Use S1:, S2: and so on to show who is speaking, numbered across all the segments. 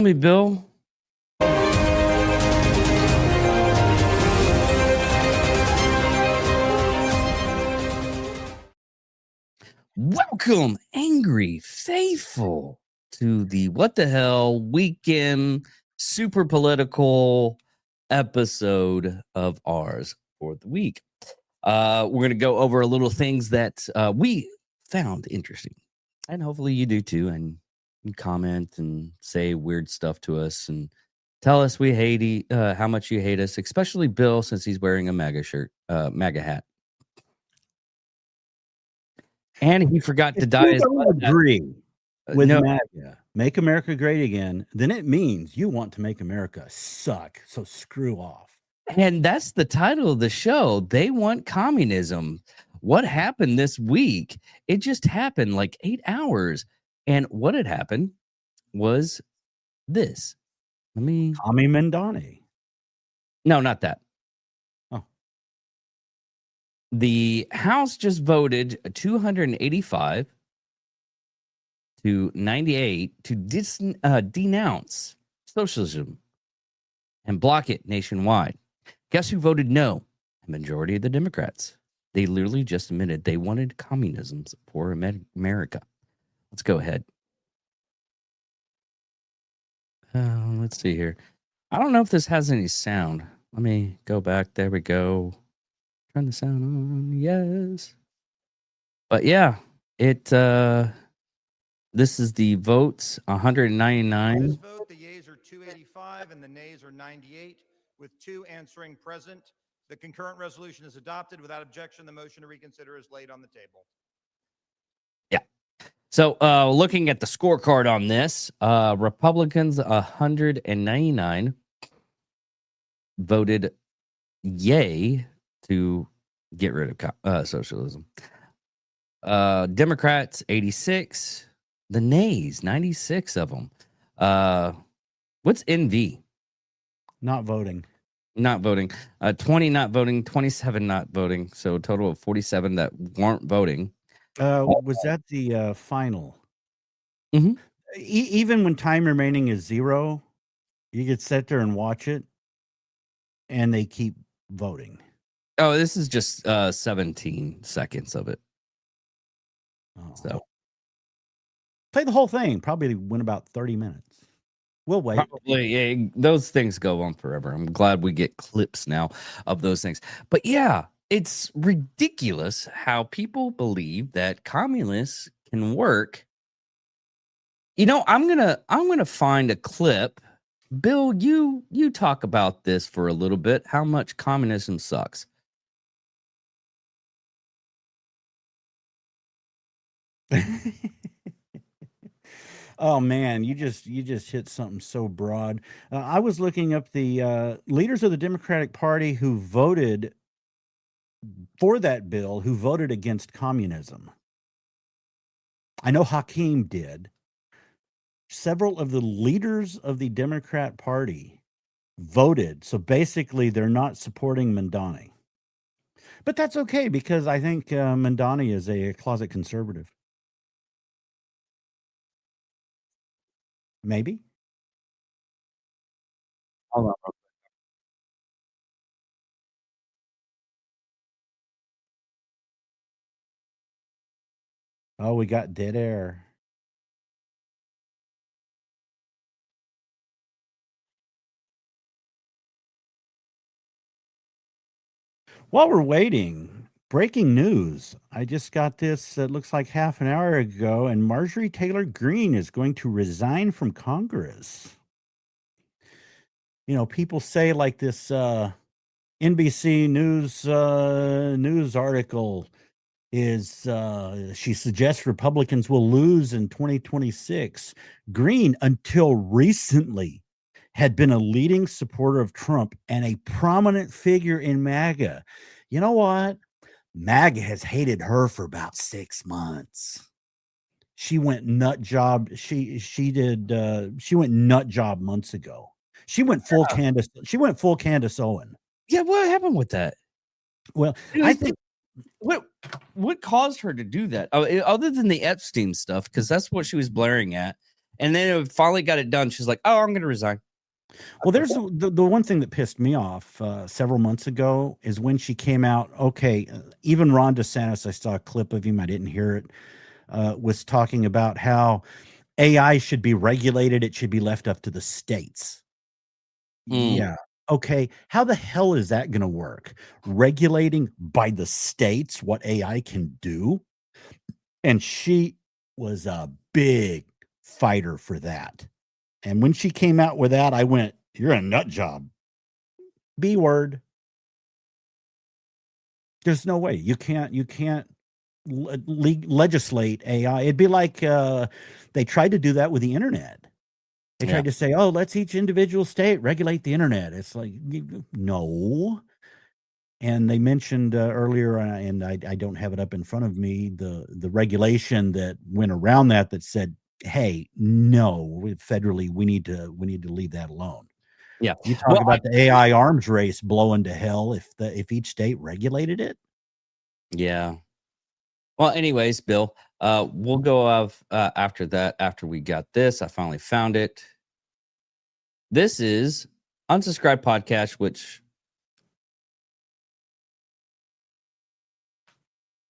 S1: Me, Bill. Welcome, angry faithful, to the What the Hell weekend super political episode of ours for the week. We're going to go over a little things that we found interesting, and hopefully you do too. And you comment and say weird stuff to us and tell us we hate how much you hate us, especially Bill, since he's wearing a MAGA shirt, MAGA hat. And he forgot to dye his
S2: don't agree with
S1: no.
S2: MAGA, make America great again, then it means you want to make America suck. So screw off.
S1: And that's the title of the show. They want communism. What happened this week? It just happened like 8 hours. And what had happened was this.
S2: Tommy Mandani.
S1: No, not that.
S2: Oh.
S1: The House just voted 285 to 98 to denounce socialism and block it nationwide. Guess who voted no? A majority of the Democrats. They literally just admitted they wanted communism for America. Let's go ahead. Let's see here. I don't know if this has any sound. Let me go back. There we go. Turn the sound on. Yes. But yeah, this is the votes, 199.
S3: This vote, the yeas are 285 and the nays are 98, with 2 answering present. The concurrent resolution is adopted. Without objection, the motion to reconsider is laid on the table.
S1: Yeah. So looking at the scorecard on this, Republicans 199 voted yay to get rid of socialism. Democrats 86, the nays 96 of them. What's NV?
S2: Not voting.
S1: Not voting. 20 not voting, 27 not voting. So a total of 47 that weren't voting.
S2: Was that the final?
S1: Mm-hmm.
S2: Even when time remaining is 0, you could sit there and watch it, and they keep voting.
S1: Oh, this is just 17 seconds of it.
S2: Oh.
S1: So
S2: play the whole thing. Probably went about 30 minutes. We'll wait.
S1: Probably, yeah, those things go on forever. I'm glad we get clips now of those things. But yeah, it's ridiculous how people believe that communists can work. You know, I'm gonna find a clip. Bill, you talk about this for a little bit. How much communism sucks.
S2: Oh man, you just hit something so broad. I was looking up the leaders of the Democratic Party who voted for that bill, who voted against communism. I know Hakeem did. Several of the leaders of the Democrat Party voted. So basically, they're not supporting Mandani. But that's okay, because I think Mandani is a closet conservative. Maybe.
S1: Hold on.
S2: Oh, we got dead air. While we're waiting, breaking news. I just got this, it looks like half an hour ago, and Marjorie Taylor Greene is going to resign from Congress. You know, people say like this NBC news article is she suggests Republicans will lose in 2026. Greene, until recently, had been a leading supporter of Trump and a prominent figure in MAGA. You know what? MAGA has hated her for about 6 months. She went nut job. She went nut job months ago. She went full Candace. She went full Candace Owen.
S1: Yeah, what happened with that?
S2: Well, I think
S1: what caused her to do that? Oh, other than the Epstein stuff, because that's what she was blaring at. And then it finally got it done. She's like, "Oh, I'm going to resign."
S2: Well, there's the one thing that pissed me off several months ago is when she came out. Okay, even Ron DeSantis, I saw a clip of him. I didn't hear it. Was talking about how AI should be regulated. It should be left up to the states. Yeah. Okay. How the hell is that going to work? Regulating by the states what AI can do? And she was a big fighter for that. And when she came out with that, I went, "You're a nut job." B word. There's no way you can't legislate AI. It'd be like they tried to do that with the internet. They tried to say, "Oh, let's each individual state regulate the internet." It's like, no. And they mentioned earlier, and I don't have it up in front of me, the regulation that went around that said, "Hey, no, federally, we need to leave that alone."
S1: Yeah.
S2: You talk about the AI arms race blowing to hell if each state regulated it.
S1: Yeah. Well, anyways, Bill, we'll go after that. After we got this, I finally found it. This is Unsubscribed Podcast, which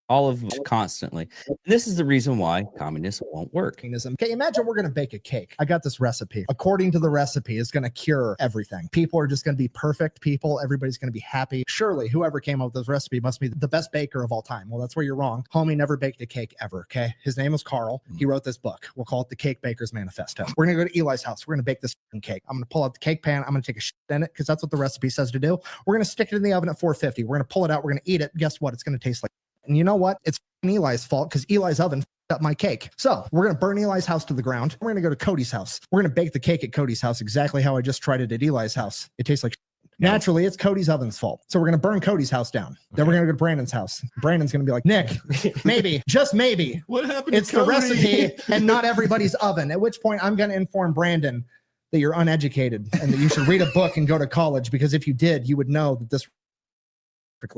S1: all of constantly. This is the reason why communism won't work.
S4: Communism. Okay, imagine we're going to bake a cake. I got this recipe. According to the recipe, it's going to cure everything. People are just going to be perfect people. Everybody's going to be happy. Surely, whoever came up with this recipe must be the best baker of all time. Well, that's where you're wrong. Homie never baked a cake ever, okay? His name was Carl. He wrote this book. We'll call it the Cake Baker's Manifesto. We're going to go to Eli's house. We're going to bake this cake. I'm going to pull out the cake pan. I'm going to take a shit in it because that's what the recipe says to do. We're going to stick it in the oven at 450. We're going to pull it out. We're going to eat it. Guess what? It's going to taste like. And you know what? It's Eli's fault because Eli's oven up my cake. So we're going to burn Eli's house to the ground. We're going to go to Cody's house. We're going to bake the cake at Cody's house exactly how I just tried it at Eli's house. It tastes like naturally, it's Cody's oven's fault. So we're going to burn Cody's house down. Then we're going to go to Brandon's house. Brandon's going to be like, "Nick, maybe, just maybe.
S5: What happened?
S4: It's the recipe and not everybody's oven." At which point I'm going to inform Brandon that you're uneducated and that you should read a book and go to college, because if you did, you would know that this,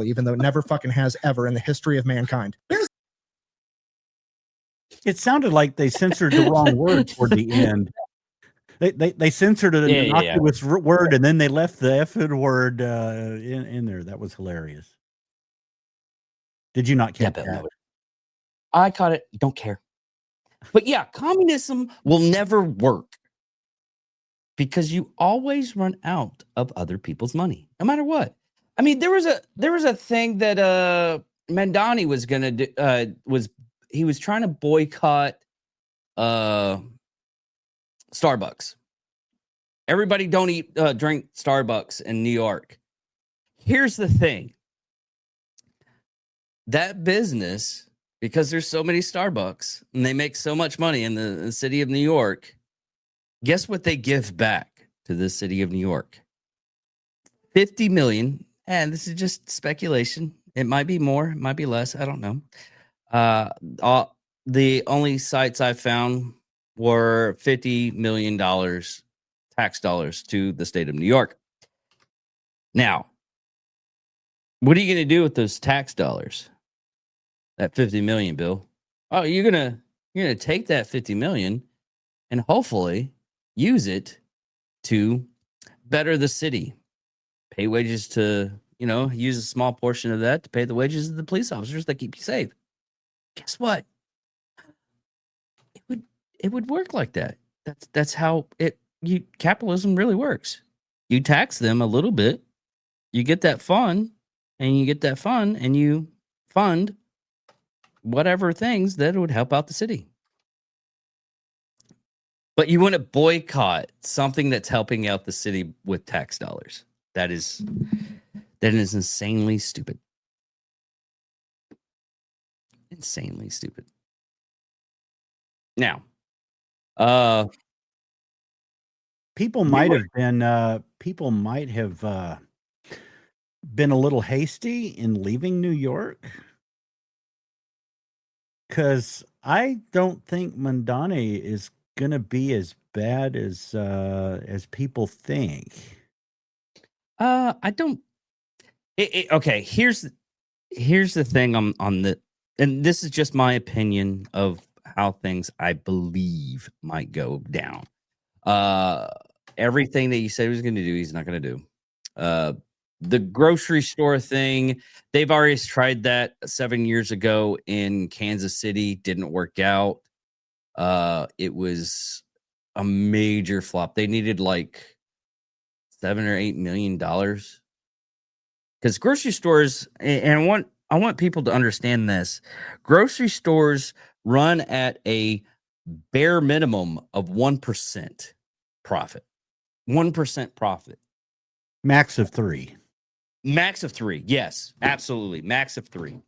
S4: even though it never fucking has ever in the history of mankind.
S2: It sounded like they censored the wrong word toward the end. They censored an innocuous word, and then they left the effing word in there. That was hilarious. Did you not catch that?
S1: I caught it. Don't care. But yeah, communism will never work because you always run out of other people's money, no matter what. I mean, there was a thing that Mandani was gonna do. He was trying to boycott Starbucks. Everybody don't drink Starbucks in New York. Here's the thing. That business, because there's so many Starbucks and they make so much money in the city of New York, guess what they give back to the city of New York? $50 million. And this is just speculation. It might be more, it might be less. I don't know. The only sites I found were $50 million tax dollars to the state of New York. Now, what are you going to do with those tax dollars? That 50 million, Bill? Oh, you're going to take that 50 million and hopefully use it to better the city. Pay wages to, use a small portion of that to pay the wages of the police officers that keep you safe. Guess what? It would work like that. That's how capitalism really works. You tax them a little bit, you get that fund, and you fund whatever things that would help out the city. But you want to boycott something that's helping out the city with tax dollars. That is insanely stupid. Insanely stupid. Now,
S2: people might have been a little hasty in leaving New York, because I don't think Mandani is gonna be as bad as people think.
S1: I don't. Okay, here's the thing on the, and this is just my opinion of how things, I believe, might go down. Everything that he said he was going to do, he's not going to do. The grocery store thing, they've already tried that 7 years ago in Kansas City, didn't work out. It was a major flop. They needed like $7 or $8 million, because grocery stores, and I want people to understand this. Grocery stores run at a bare minimum of 1% profit. 1% profit.
S2: Max of 3.
S1: Max of 3. Yes, absolutely. Max of 3.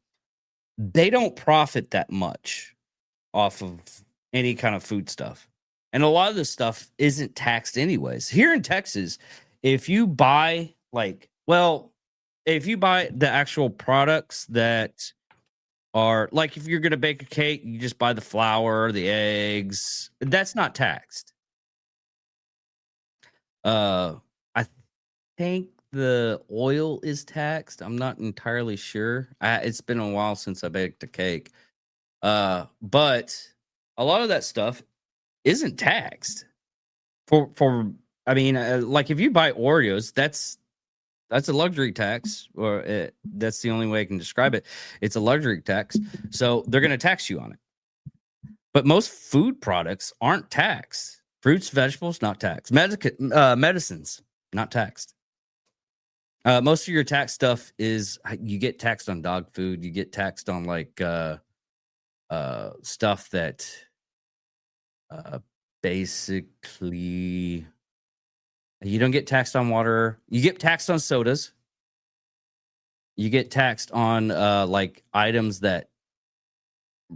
S1: They don't profit that much off of any kind of food stuff. And a lot of this stuff isn't taxed anyways. Here in Texas, if you buy if you buy the actual products that are like, if you're going to bake a cake, you just buy the flour, the eggs, that's not taxed. I think the oil is taxed. I'm not entirely sure. It's been a while since I baked a cake. But a lot of that stuff isn't taxed. Like if you buy Oreos, that's a luxury tax, or that's the only way I can describe it. It's a luxury tax, so they're going to tax you on it. But most food products aren't taxed. Fruits, vegetables, not taxed. Medicines, not taxed. Most of your tax stuff is, you get taxed on dog food. You get taxed on like stuff that basically, you don't get taxed on water. You get taxed on sodas. You get taxed on like items that,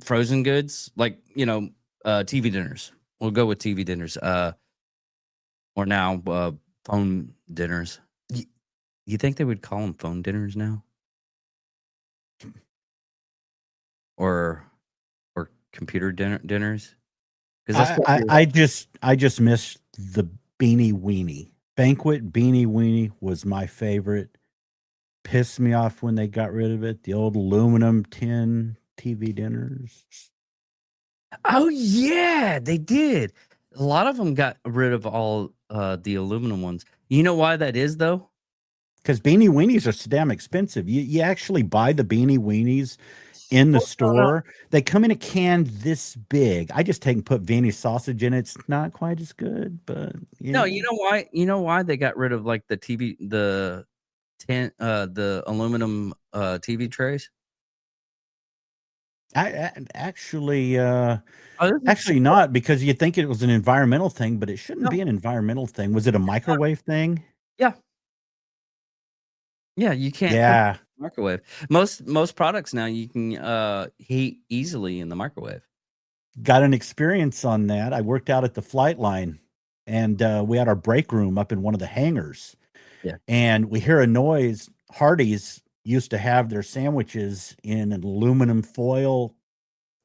S1: frozen goods, like, TV dinners. We'll go with TV dinners. Or now phone dinners. You think they would call them phone dinners now? Or computer dinners? Because
S2: I just missed the Beanie Weenie. Banquet Beanie Weenie was my favorite. Pissed me off when they got rid of it. The old aluminum tin TV dinners.
S1: Oh yeah, they did. A lot of them got rid of all the aluminum ones. You know why that is, though?
S2: Because Beanie Weenies are so damn expensive. You actually buy the Beanie Weenies in the store. They come in a can this big. I just take and put Viennese sausage in it. It's not quite as good, but
S1: No, you know why? You know why they got rid of like the the aluminum TV trays?
S2: Actually not, because you think it was an environmental thing, but it shouldn't be an environmental thing. Was it a microwave thing?
S1: Yeah. Yeah, you can't put it in the microwave. Most products now you can heat easily in the microwave.
S2: Got an experience on that. I worked out at the flight line, and we had our break room up in one of the hangars.
S1: Yeah.
S2: And we hear a noise. Hardee's used to have their sandwiches in an aluminum foil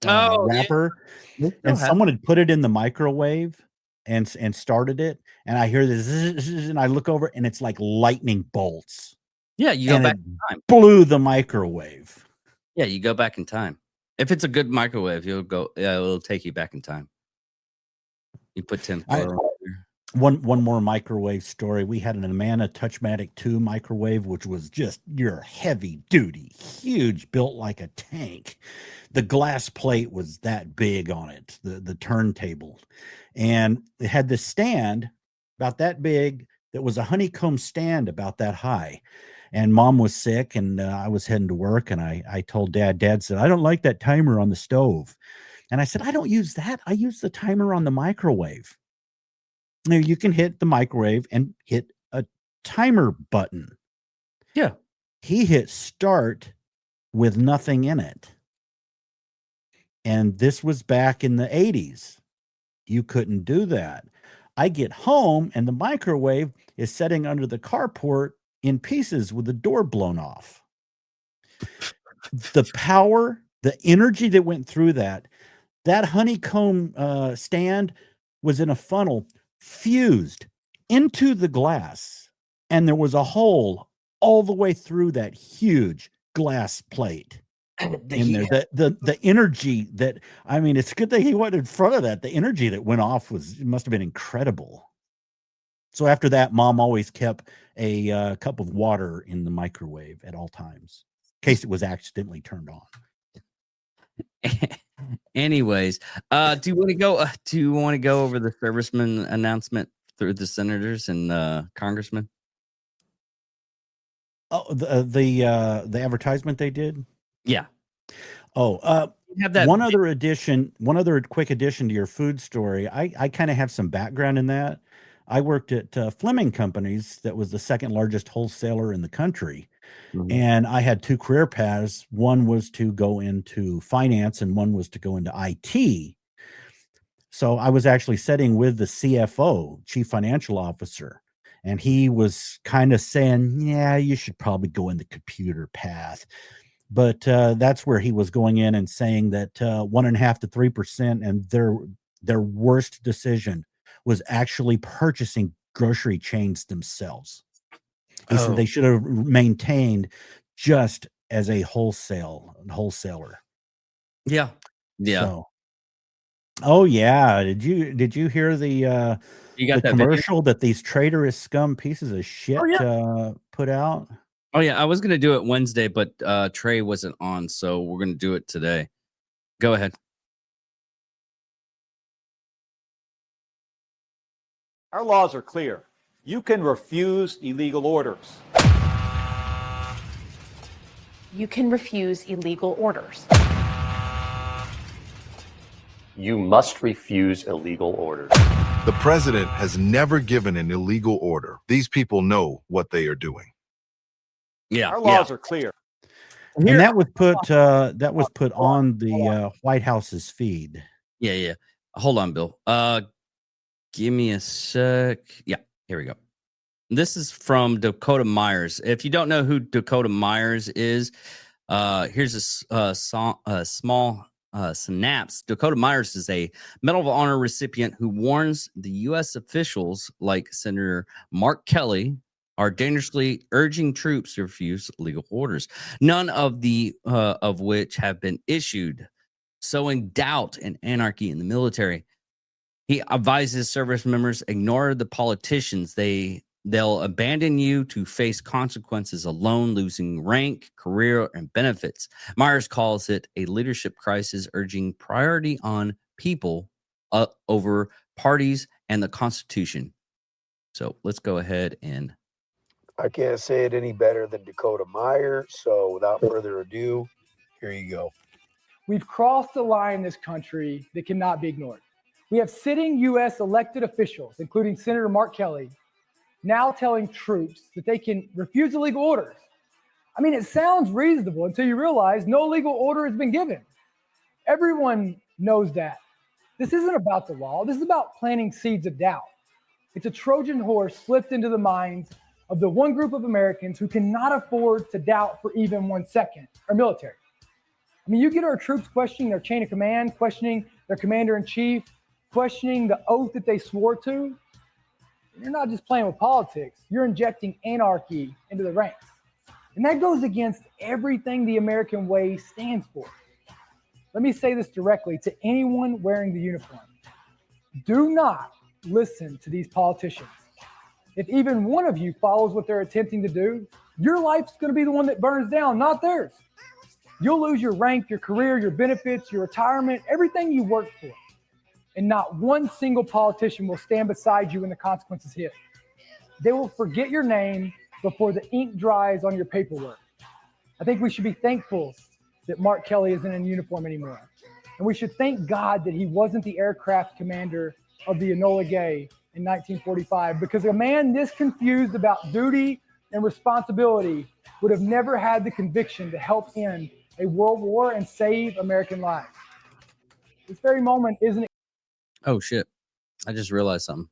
S2: wrapper.
S1: Yeah.
S2: And someone had put it in the microwave and started it. And I hear this, and I look over, and it's like lightning bolts.
S1: Yeah, you go back in time.
S2: Blew the microwave.
S1: Yeah, you go back in time. If it's a good microwave, it'll take you back in time. You put tinfoil on there.
S2: One more microwave story. We had an Amana Touchmatic 2 microwave, which was just your heavy duty, huge, built like a tank. The glass plate was that big on it, the turntable. And it had this stand about that big that was a honeycomb stand about that high. And Mom was sick, and I was heading to work, and I told Dad. Dad said, "I don't like that timer on the stove." And I said, "I don't use that. I use the timer on the microwave." Now, you can hit the microwave and hit a timer button.
S1: Yeah.
S2: He hit start with nothing in it. And this was back in the 80s. You couldn't do that. I get home, and the microwave is sitting under the carport in pieces with the door blown off. The power, the energy that went through that honeycomb stand was in a funnel fused into the glass, and there was a hole all the way through that huge glass plate. in there. The energy that, I mean, it's good that he went in front of that. The energy that went off must have been incredible. So after that, Mom always kept a cup of water in the microwave at all times, in case it was accidentally turned on.
S1: Anyways, do you want to go? Do you want to go over the serviceman announcement through the senators and congressmen?
S2: Oh, the advertisement they did.
S1: Yeah.
S2: Oh,
S1: You have that.
S2: one other quick addition to your food story. I kind of have some background in that. I worked at Fleming Companies, that was the second largest wholesaler in the country.
S1: Mhm.
S2: And I had two career paths. One was to go into finance and one was to go into IT. So I was actually sitting with the CFO, Chief Financial Officer, and he was kind of saying, yeah, you should probably go in the computer path. But that's where he was going in and saying that 1.5 to 3%, and their worst decision was actually purchasing grocery chains themselves. He said they should have maintained just as a wholesaler.
S1: Yeah.
S2: So, oh yeah, did you hear the
S1: You got
S2: the
S1: that video?
S2: commercial that these traitorous scum pieces of shit put out?
S1: Oh yeah, I was gonna do it Wednesday, but Trey wasn't on, so we're gonna do it today. Go ahead.
S5: Our laws are clear. You can refuse illegal orders.
S6: You can refuse illegal orders.
S7: You must refuse illegal orders.
S8: The president has never given an illegal order. These people know what they are doing.
S1: Yeah.
S5: Our laws are clear.
S2: And that was put on the White House's feed.
S1: Yeah. Hold on, Bill. Give me a sec. Yeah, here we go. This is from Dakota Myers. If you don't know who Dakota Myers is, here's a small synapse. Dakota Myers is a Medal of Honor recipient who warns the U.S. officials like Senator Mark Kelly are dangerously urging troops to refuse legal orders, none of which have been issued, sowing doubt and anarchy in the military. He advises service members ignore the politicians. They'll abandon you to face consequences alone, losing rank, career, and benefits. Myers calls it a leadership crisis, urging priority on people over parties and the Constitution. So let's go ahead and.
S9: I can't say it any better than Dakota Meyer. So without further ado, here you go.
S10: We've crossed a line in this country that cannot be ignored. We have sitting U.S. elected officials, including Senator Mark Kelly, now telling troops that they can refuse illegal orders. I mean, it sounds reasonable until you realize no legal order has been given. Everyone knows that. This isn't about the law. This is about planting seeds of doubt. It's a Trojan horse slipped into the minds of the one group of Americans who cannot afford to doubt for even 1 second, our military. I mean, you get our troops questioning their chain of command, questioning their commander-in-chief, questioning the oath that they swore to. You're not just playing with politics. You're injecting anarchy into the ranks. And that goes against everything the American way stands for. Let me say this directly to anyone wearing the uniform. Do not listen to these politicians. If even one of you follows what they're attempting to do, your life's going to be the one that burns down, not theirs. You'll lose your rank, your career, your benefits, your retirement, everything you worked for. And not one single politician will stand beside you when the consequences hit. They will forget your name before the ink dries on your paperwork. I think we should be thankful that Mark Kelly isn't in uniform anymore. And we should thank God that he wasn't the aircraft commander of the Enola Gay in 1945, because a man this confused about duty and responsibility would have never had the conviction to help end a world war and save American lives. This very moment isn't.
S1: Oh shit! I just realized something.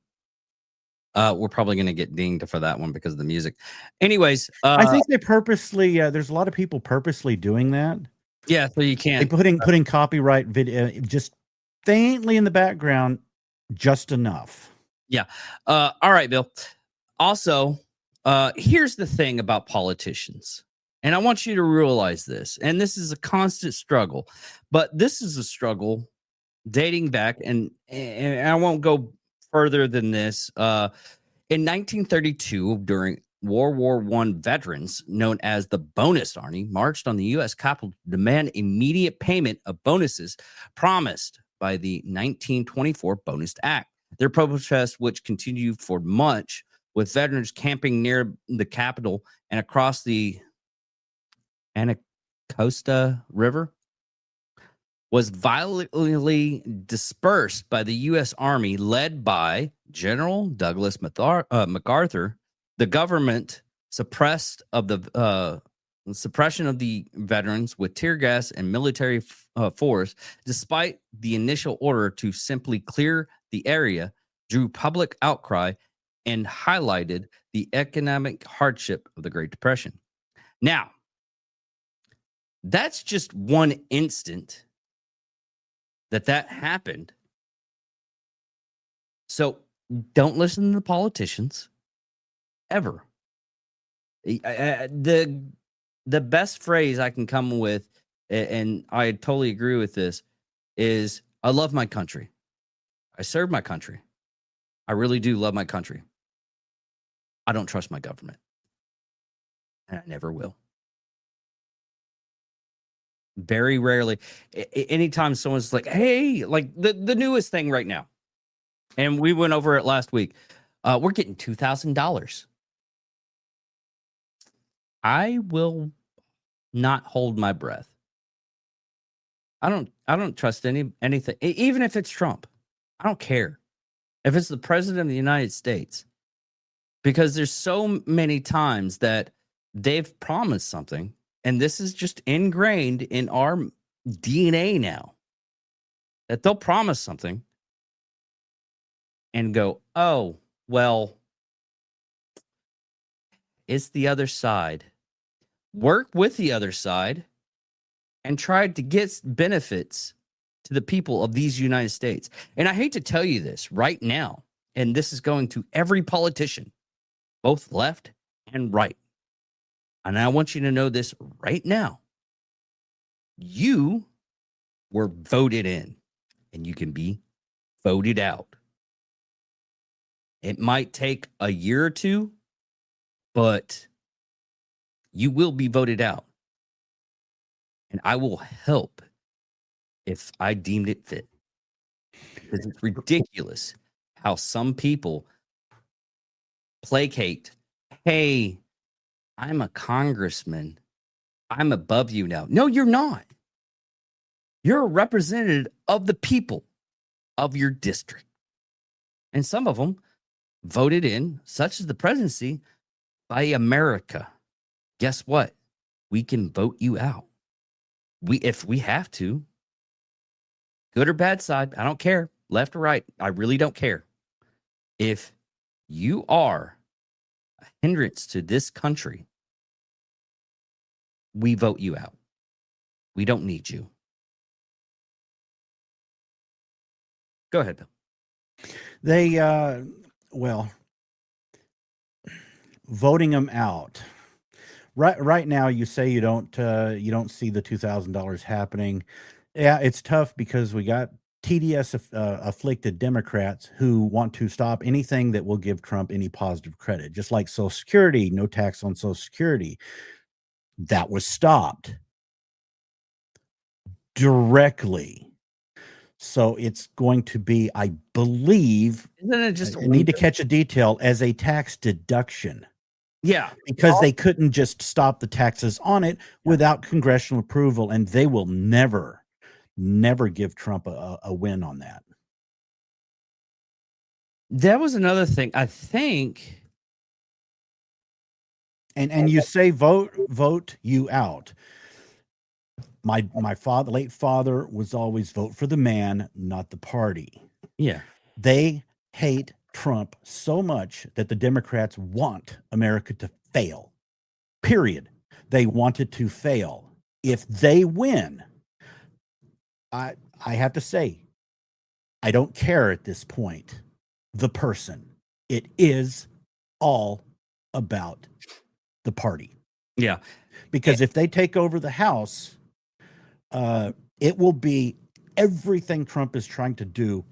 S1: We're probably going to get dinged for that one because of the music. Anyways,
S2: I think they purposely. There's a lot of people purposely doing that.
S1: Yeah, so you can't
S2: putting copyright video just faintly in the background, just enough.
S1: Yeah. All right, Bill. Also, here's the thing about politicians. And I want you to realize this. And this is a constant struggle, but this is a struggle dating back, and I won't go further than this. In 1932, during World War I, veterans known as the Bonus Army marched on the U.S. Capitol to demand immediate payment of bonuses promised by the 1924 Bonus Act. Their protest, which continued for months, with veterans camping near the Capitol and across the Anacostia River, was violently dispersed by the U.S. Army led by General Douglas MacArthur. The government suppression of the veterans with tear gas and military force, despite the initial order to simply clear the area, drew public outcry and highlighted the economic hardship of the Great Depression. Now, that's just one instant that happened. So don't listen to the politicians ever. The best phrase I can come with, and I totally agree with this, is I love my country. I serve my country. I really do love my country. I don't trust my government. And I never will. Very rarely. Anytime someone's like, hey, like the newest thing right now, and we went over it last week, we're getting $2,000. I will not hold my breath. I don't trust anything, even if it's Trump. I don't care if it's the president of the United States, because there's so many times that they've promised something, and this is just ingrained in our DNA now, that they'll promise something and go, oh, well, it's the other side. Work with the other side and try to get benefits to the people of these United States. And I hate to tell you this right now, and this is going to every politician, both left and right. And I want you to know this right now. You were voted in, and you can be voted out. It might take a year or two, but you will be voted out. And I will help if I deemed it fit. Because it's ridiculous how some people placate, hey, I'm a congressman. I'm above you now. No, you're not. You're a representative of the people of your district. And some of them voted in, such as the presidency, by America. Guess what? We can vote you out. If we have to. Good or bad side, I don't care. Left or right, I really don't care. If you are a hindrance to this country, we vote you out. We don't need you. Go ahead, Bill.
S2: They, voting them out. Right now, you say you don't see the $2,000 happening. Yeah, it's tough because we got TDS afflicted Democrats who want to stop anything that will give Trump any positive credit, just like Social Security, no tax on Social Security. That was stopped directly. So it's going to be, I believe,
S1: isn't it just
S2: I need to catch a detail, as a tax deduction.
S1: Yeah.
S2: Because they couldn't just stop the taxes on it without congressional approval, and they will never give Trump a win on that.
S1: That was another thing, I think.
S2: And you say vote you out. My late father was always vote for the man, not the party.
S1: Yeah.
S2: They hate Trump so much that the Democrats want America to fail. Period. They want it to fail. If they win, I have to say, I don't care at this point, the person. It is all about the party.
S1: Yeah.
S2: Because if they take over the House, it will be everything Trump is trying to do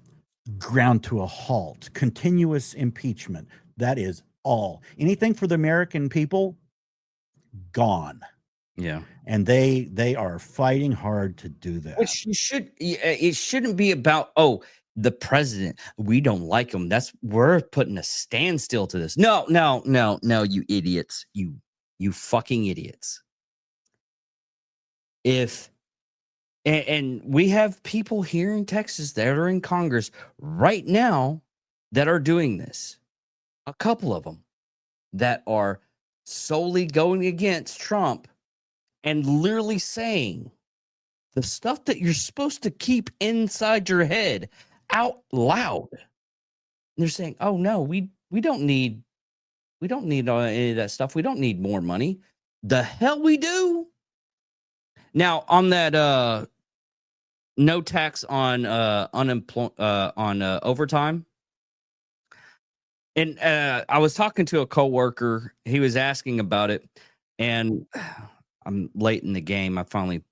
S2: ground to a halt. Continuous impeachment. That is all. Anything for the American people, gone.
S1: Yeah.
S2: And they are fighting hard to do that.
S1: Which you should. It shouldn't be about the president. We don't like him. We're putting a standstill to this. No, you idiots. You fucking idiots. And we have people here in Texas that are in Congress right now that are doing this. A couple of them that are solely going against Trump and literally saying the stuff that you're supposed to keep inside your head out loud. And they're saying, "Oh no, we don't need any of that stuff. We don't need more money." The hell we do. Now on that no tax on overtime. And I was talking to a coworker. He was asking about it, and I'm late in the game. I finally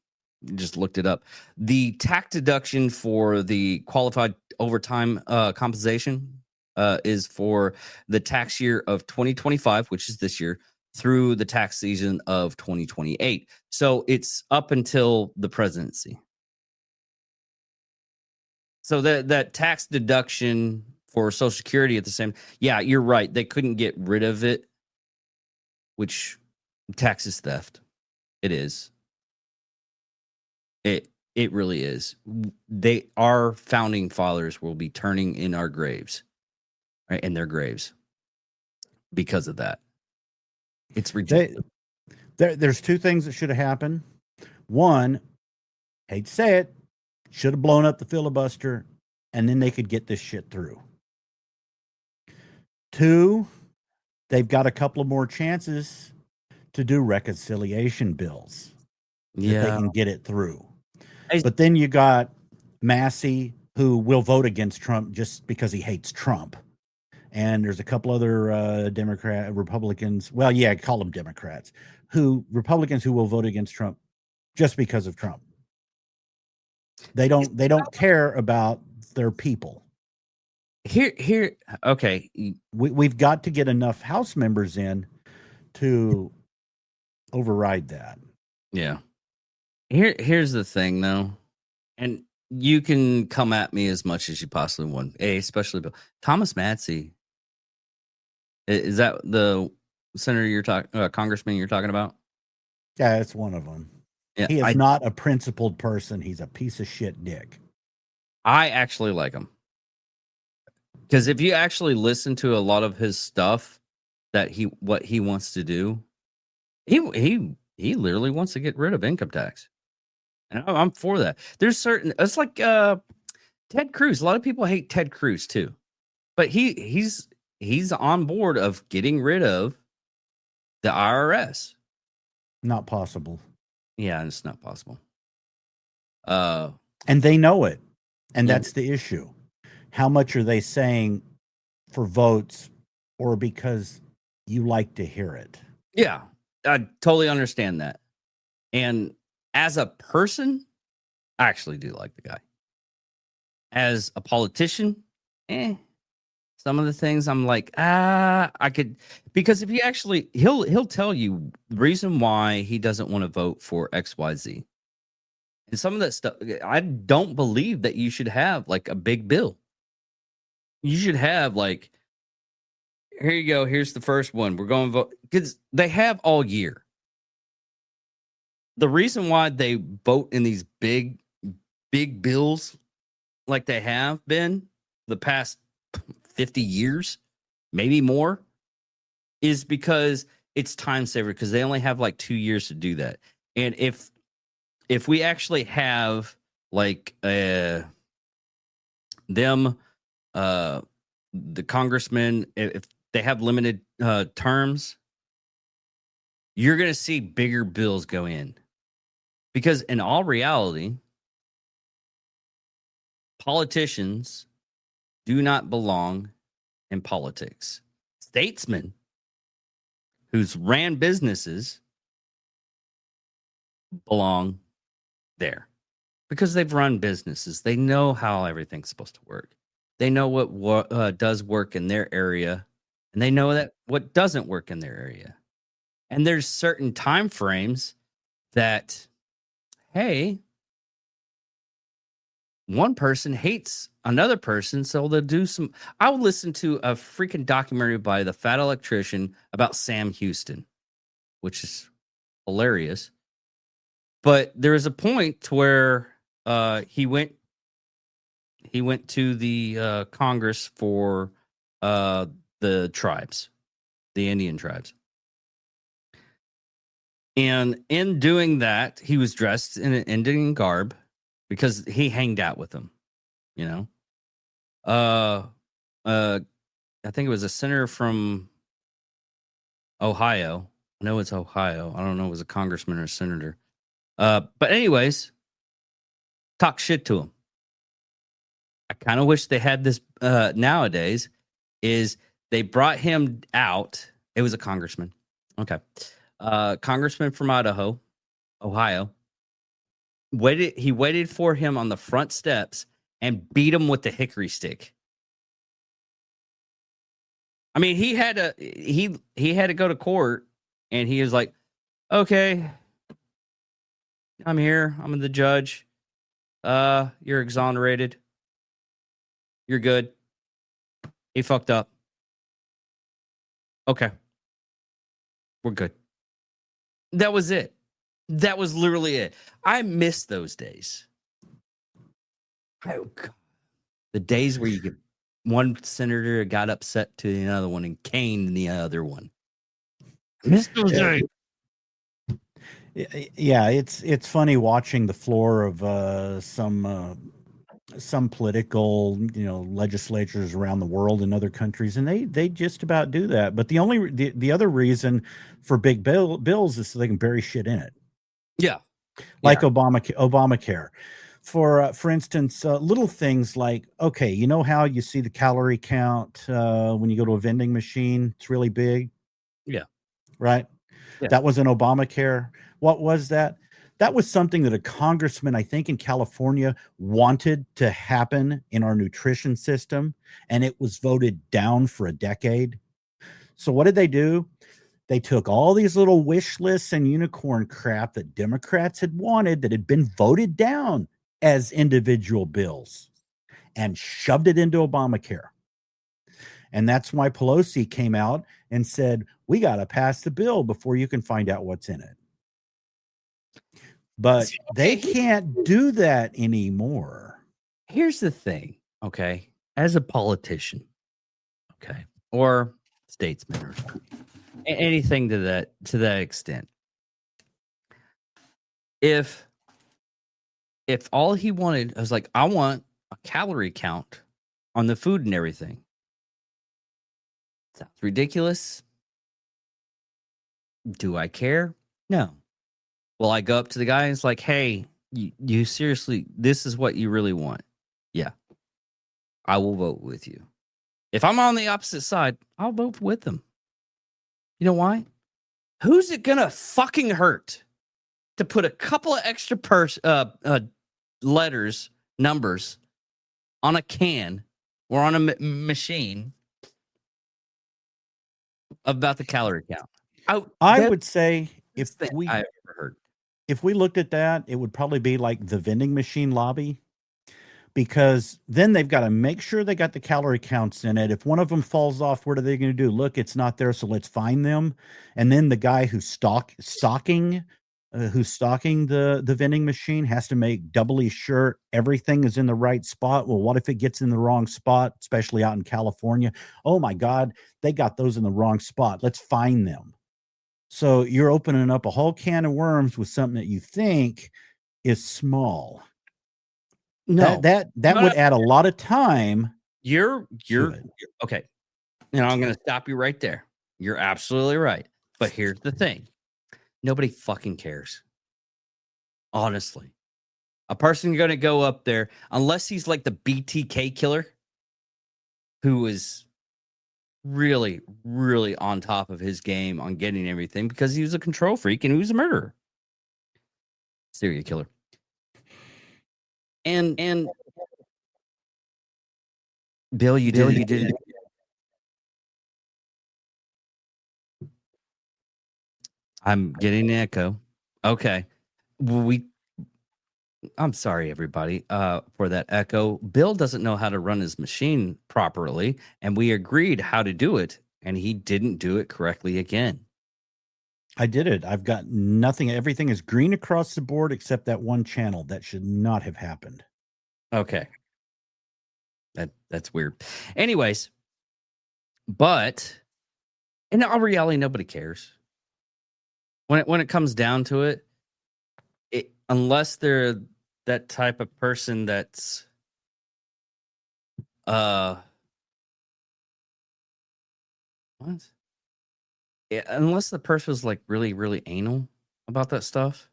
S1: just looked it up. The tax deduction for the qualified overtime compensation is for the tax year of 2025, which is this year, through the tax season of 2028. So it's up until the presidency. So that tax deduction for Social Security at the same, yeah, you're right. They couldn't get rid of it, which taxes theft. It is. It really is. Our founding fathers will be turning in our graves, right, in their graves, because of that. It's ridiculous.
S2: There's two things that should have happened. One, hate to say it, should have blown up the filibuster, and then they could get this shit through. Two, they've got a couple of more chances to do reconciliation bills.
S1: Yeah,
S2: they can get it through. But then you got Massey, who will vote against Trump just because he hates Trump. And there's a couple other Republicans. Well, yeah, call them Democrats. Republicans who will vote against Trump just because of Trump. They don't care about their people.
S1: Here, okay.
S2: We've got to get enough House members in to override that.
S1: Yeah. Here's the thing, though, and you can come at me as much as you possibly want. Especially Bill Thomas Massey. Is that the senator you're talking, congressman you're talking about?
S2: Yeah, it's one of them. Yeah, he is not a principled person. He's a piece of shit dick.
S1: I actually like him. Because if you actually listen to a lot of his stuff, what he wants to do, he literally wants to get rid of income tax, and I'm for that. It's like Ted Cruz. A lot of people hate Ted Cruz too, but he's on board of getting rid of the IRS.
S2: Not possible.
S1: Yeah, it's not possible.
S2: And they know it, and that's the issue. How much are they saying for votes, or because you like to hear it?
S1: Yeah, I totally understand that. And as a person, I actually do like the guy. As a politician, some of the things I'm like, I could, because if you actually, he'll tell you the reason why he doesn't want to vote for XYZ. And some of that stuff, I don't believe that you should have like a big bill. You should have like, here you go. Here's the first one. We're going to vote because they have all year. The reason why they vote in these big bills like they have been the past 50 years, maybe more, is because it's time saver, because they only have like 2 years to do that. And if we actually have like the congressmen, if they have limited terms, you're going to see bigger bills go in. Because in all reality, politicians do not belong in politics. Statesmen who's ran businesses belong there because they've run businesses. They know how everything's supposed to work. They know what does work in their area, and they know that what doesn't work in their area. And there's certain time frames that, hey, one person hates another person, so they'll do some. I would listen to a freaking documentary by the Fat Electrician about Sam Houston, which is hilarious. But there is a point where he went to the Congress for the tribes, the Indian tribes. And in doing that, he was dressed in an Indian garb because he hanged out with them, you know. I think it was a senator from Ohio. I know it's Ohio. I don't know if it was a congressman or a senator. But anyways, talk shit to him. I kind of wish they had this nowadays. Is they brought him out. It was a congressman. Okay. Congressman from Ohio. He waited for him on the front steps and beat him with the hickory stick. I mean, he had to go to court, and he was like, "Okay, I'm here. I'm the judge. You're exonerated. You're good. He fucked up. Okay, we're good." That was it. That was literally it. I miss those days. Oh, God. The days where you get one senator got upset to the other one and caned the other one. Miss those days.
S2: Yeah, it's funny watching the floor of some political legislatures around the world in other countries, and they just about do that. But the other reason for big bills is so they can bury shit in it.
S1: Yeah,
S2: like Obamacare. For instance, little things like, okay, you know how you see the calorie count when you go to a vending machine? It's really big.
S1: Yeah.
S2: Right?
S1: Yeah.
S2: That was in Obamacare. What was that? That was something that a congressman, I think in California, wanted to happen in our nutrition system, and it was voted down for a decade. So what did they do? They took all these little wish lists and unicorn crap that Democrats had wanted that had been voted down as individual bills and shoved it into Obamacare. And that's why Pelosi came out and said, we got to pass the bill before you can find out what's in it. But they can't do that anymore.
S1: Here's the thing, okay? As a politician, okay, or statesman or anything to that extent. If all he wanted, I was like, I want a calorie count on the food and everything. Sounds ridiculous. Do I care? No. Well, I go up to the guy and it's like, hey, you seriously, this is what you really want? Yeah. I will vote with you. If I'm on the opposite side, I'll vote with them. You know why? Who's it gonna fucking hurt to put a couple of extra letters, numbers on a can or on a machine about the calorie count?
S2: I would say if we
S1: I've ever heard.
S2: If we looked at that, it would probably be like the vending machine lobby, because then they've got to make sure they got the calorie counts in it. If one of them falls off, what are they going to do? Look, it's not there, so let's find them. And then the guy who's stocking the vending machine has to make doubly sure everything is in the right spot. Well, what if it gets in the wrong spot, especially out in California? Oh my God, they got those in the wrong spot. Let's find them. So you're opening up a whole can of worms with something that you think is small.
S1: No,
S2: that would add a lot of time.
S1: You're okay. And I'm going to stop you right there. You're absolutely right. But here's the thing. Nobody fucking cares. Honestly. A person going to go up there, unless he's like the BTK killer, who is really, really on top of his game on getting everything because he was a control freak and he was a murderer. serial killer. And Bill, you did it. I'm getting an echo. Okay. I'm sorry, everybody, for that echo. Bill doesn't know how to run his machine properly, and we agreed how to do it, and he didn't do it correctly again.
S2: I did it. I've got nothing. Everything is green across the board except that one channel. That should not have happened.
S1: Okay. That's weird. Anyways, but in all reality, nobody cares. When it comes down to it, unless they're that type of person that's what? Yeah, unless the person was like really, really anal about that stuff,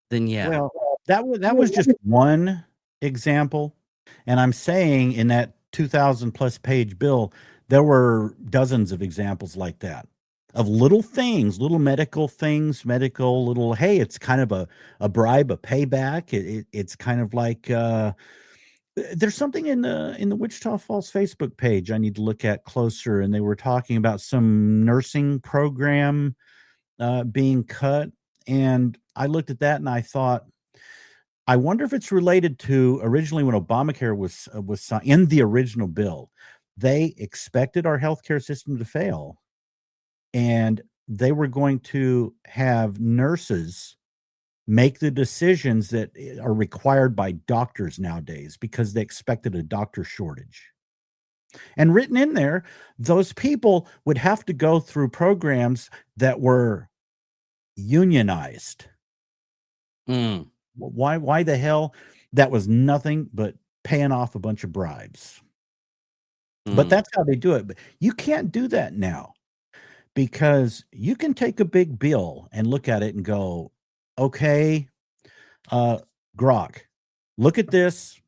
S1: then yeah.
S2: Well, that was just one example, and I'm saying in that 2,000 plus page bill, there were dozens of examples like that of little things, little medical things, little. Hey, it's kind of a bribe, a payback. It's kind of like there's something in the Wichita Falls Facebook page I need to look at closer, and they were talking about some nursing program being cut, and I looked at that and I thought, I wonder if it's related to originally when Obamacare was in the original bill. They expected our healthcare system to fail, and they were going to have nurses make the decisions that are required by doctors nowadays because they expected a doctor shortage. And written in there, those people would have to go through programs that were unionized. Why the hell? That was nothing but paying off a bunch of bribes. But that's how they do it. But you can't do that now because you can take a big bill and look at it and go, okay, Grok, look at this,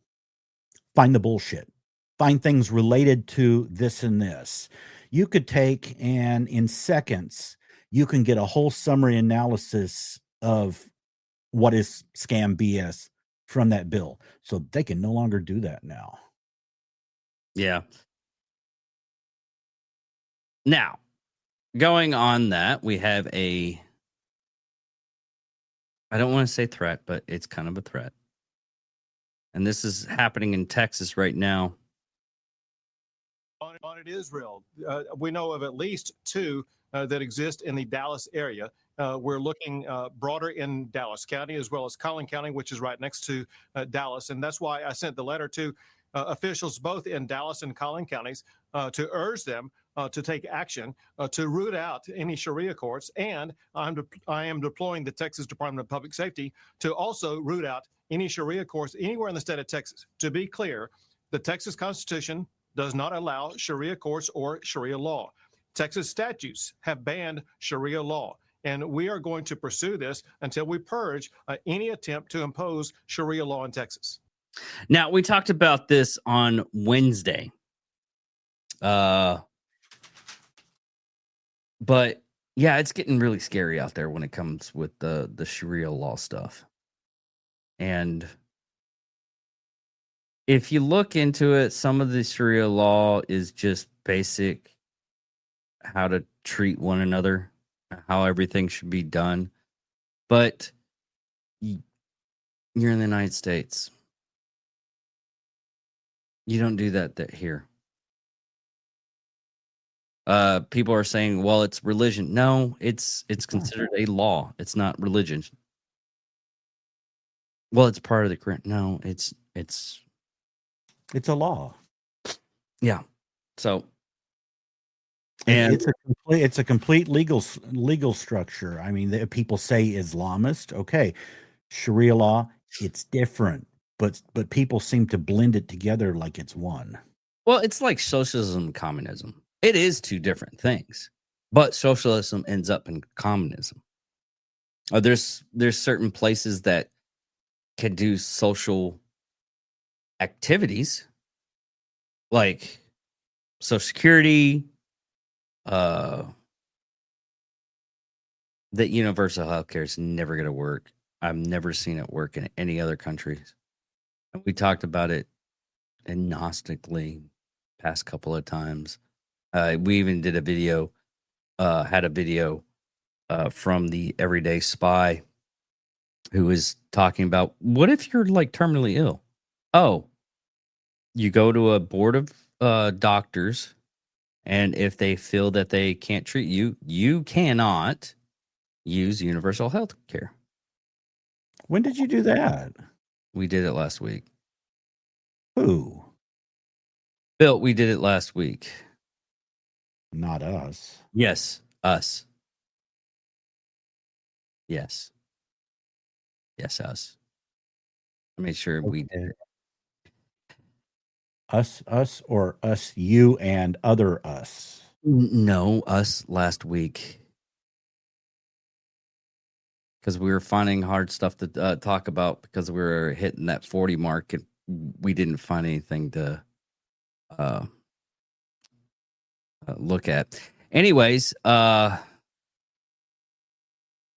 S2: find the bullshit, find things related to this and this. You could take, and in seconds, you can get a whole summary analysis of what is scam BS from that bill. So they can no longer do that now.
S1: Yeah. Now, going on that, we have I don't want to say threat, but it's kind of a threat. And this is happening in Texas right now.
S11: On Israel, we know of at least two that exist in the Dallas area. We're looking broader in Dallas County as well as Collin County, which is right next to Dallas. And that's why I sent the letter to officials both in Dallas and Collin counties to urge them to take action to root out any Sharia courts. And I am deploying the Texas Department of Public Safety to also root out any Sharia courts anywhere in the state of Texas. To be clear, the Texas Constitution does not allow Sharia courts or Sharia law. Texas statutes have banned Sharia law, and we are going to pursue this until we purge any attempt to impose Sharia law in Texas.
S1: Now, we talked about this on Wednesday. But yeah, it's getting really scary out there when it comes with the Sharia law stuff. And if you look into it, some of the Sharia law is just basic how to treat one another, how everything should be done. But you're in the United States. You don't do that here. People are saying, well, it's religion. No, it's considered a law. It's not religion. Well, it's part of the Quran. No, it's
S2: a law.
S1: Yeah. So,
S2: and it's a complete legal structure. I mean, people say Islamist. Okay, Sharia law, it's different, but people seem to blend it together like it's one.
S1: Well, it's like socialism and communism. It is two different things, but socialism ends up in communism. There's certain places that can do social activities like Social Security, that universal health care is never going to work. I've never seen it work in any other countries. And we talked about it agnostically past couple of times. We even did a video, had a video from the Everyday Spy who is talking about what if you're like terminally ill? Oh, you go to a board of doctors, and if they feel that they can't treat you, you cannot use universal health care.
S2: When did you do that?
S1: We did it last week.
S2: Who?
S1: Bill, we did it last week.
S2: Not us.
S1: Yes, us. Yes. Yes, us. I made sure we did it.
S2: Us, or us, you, and other us?
S1: No, us last week. Because we were finding hard stuff to talk about because we were hitting that 40 mark and we didn't find anything to look at. Anyways,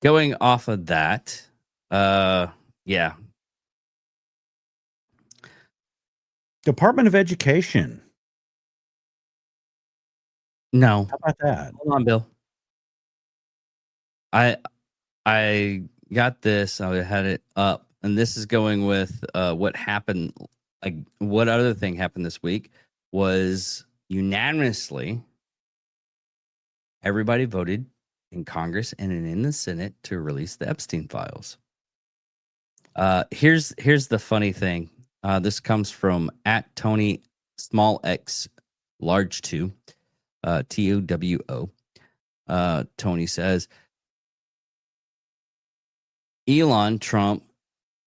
S1: going off of that, yeah.
S2: Department of Education.
S1: No.
S2: How about that?
S1: Hold on, Bill. I got this. I had it up, and this is going with what happened. Like, what other thing happened this week was unanimously everybody voted in Congress and in the Senate to release the Epstein files. Here's the funny thing. This comes from @Tony small x large 2 TOWO. Tony says Elon Trump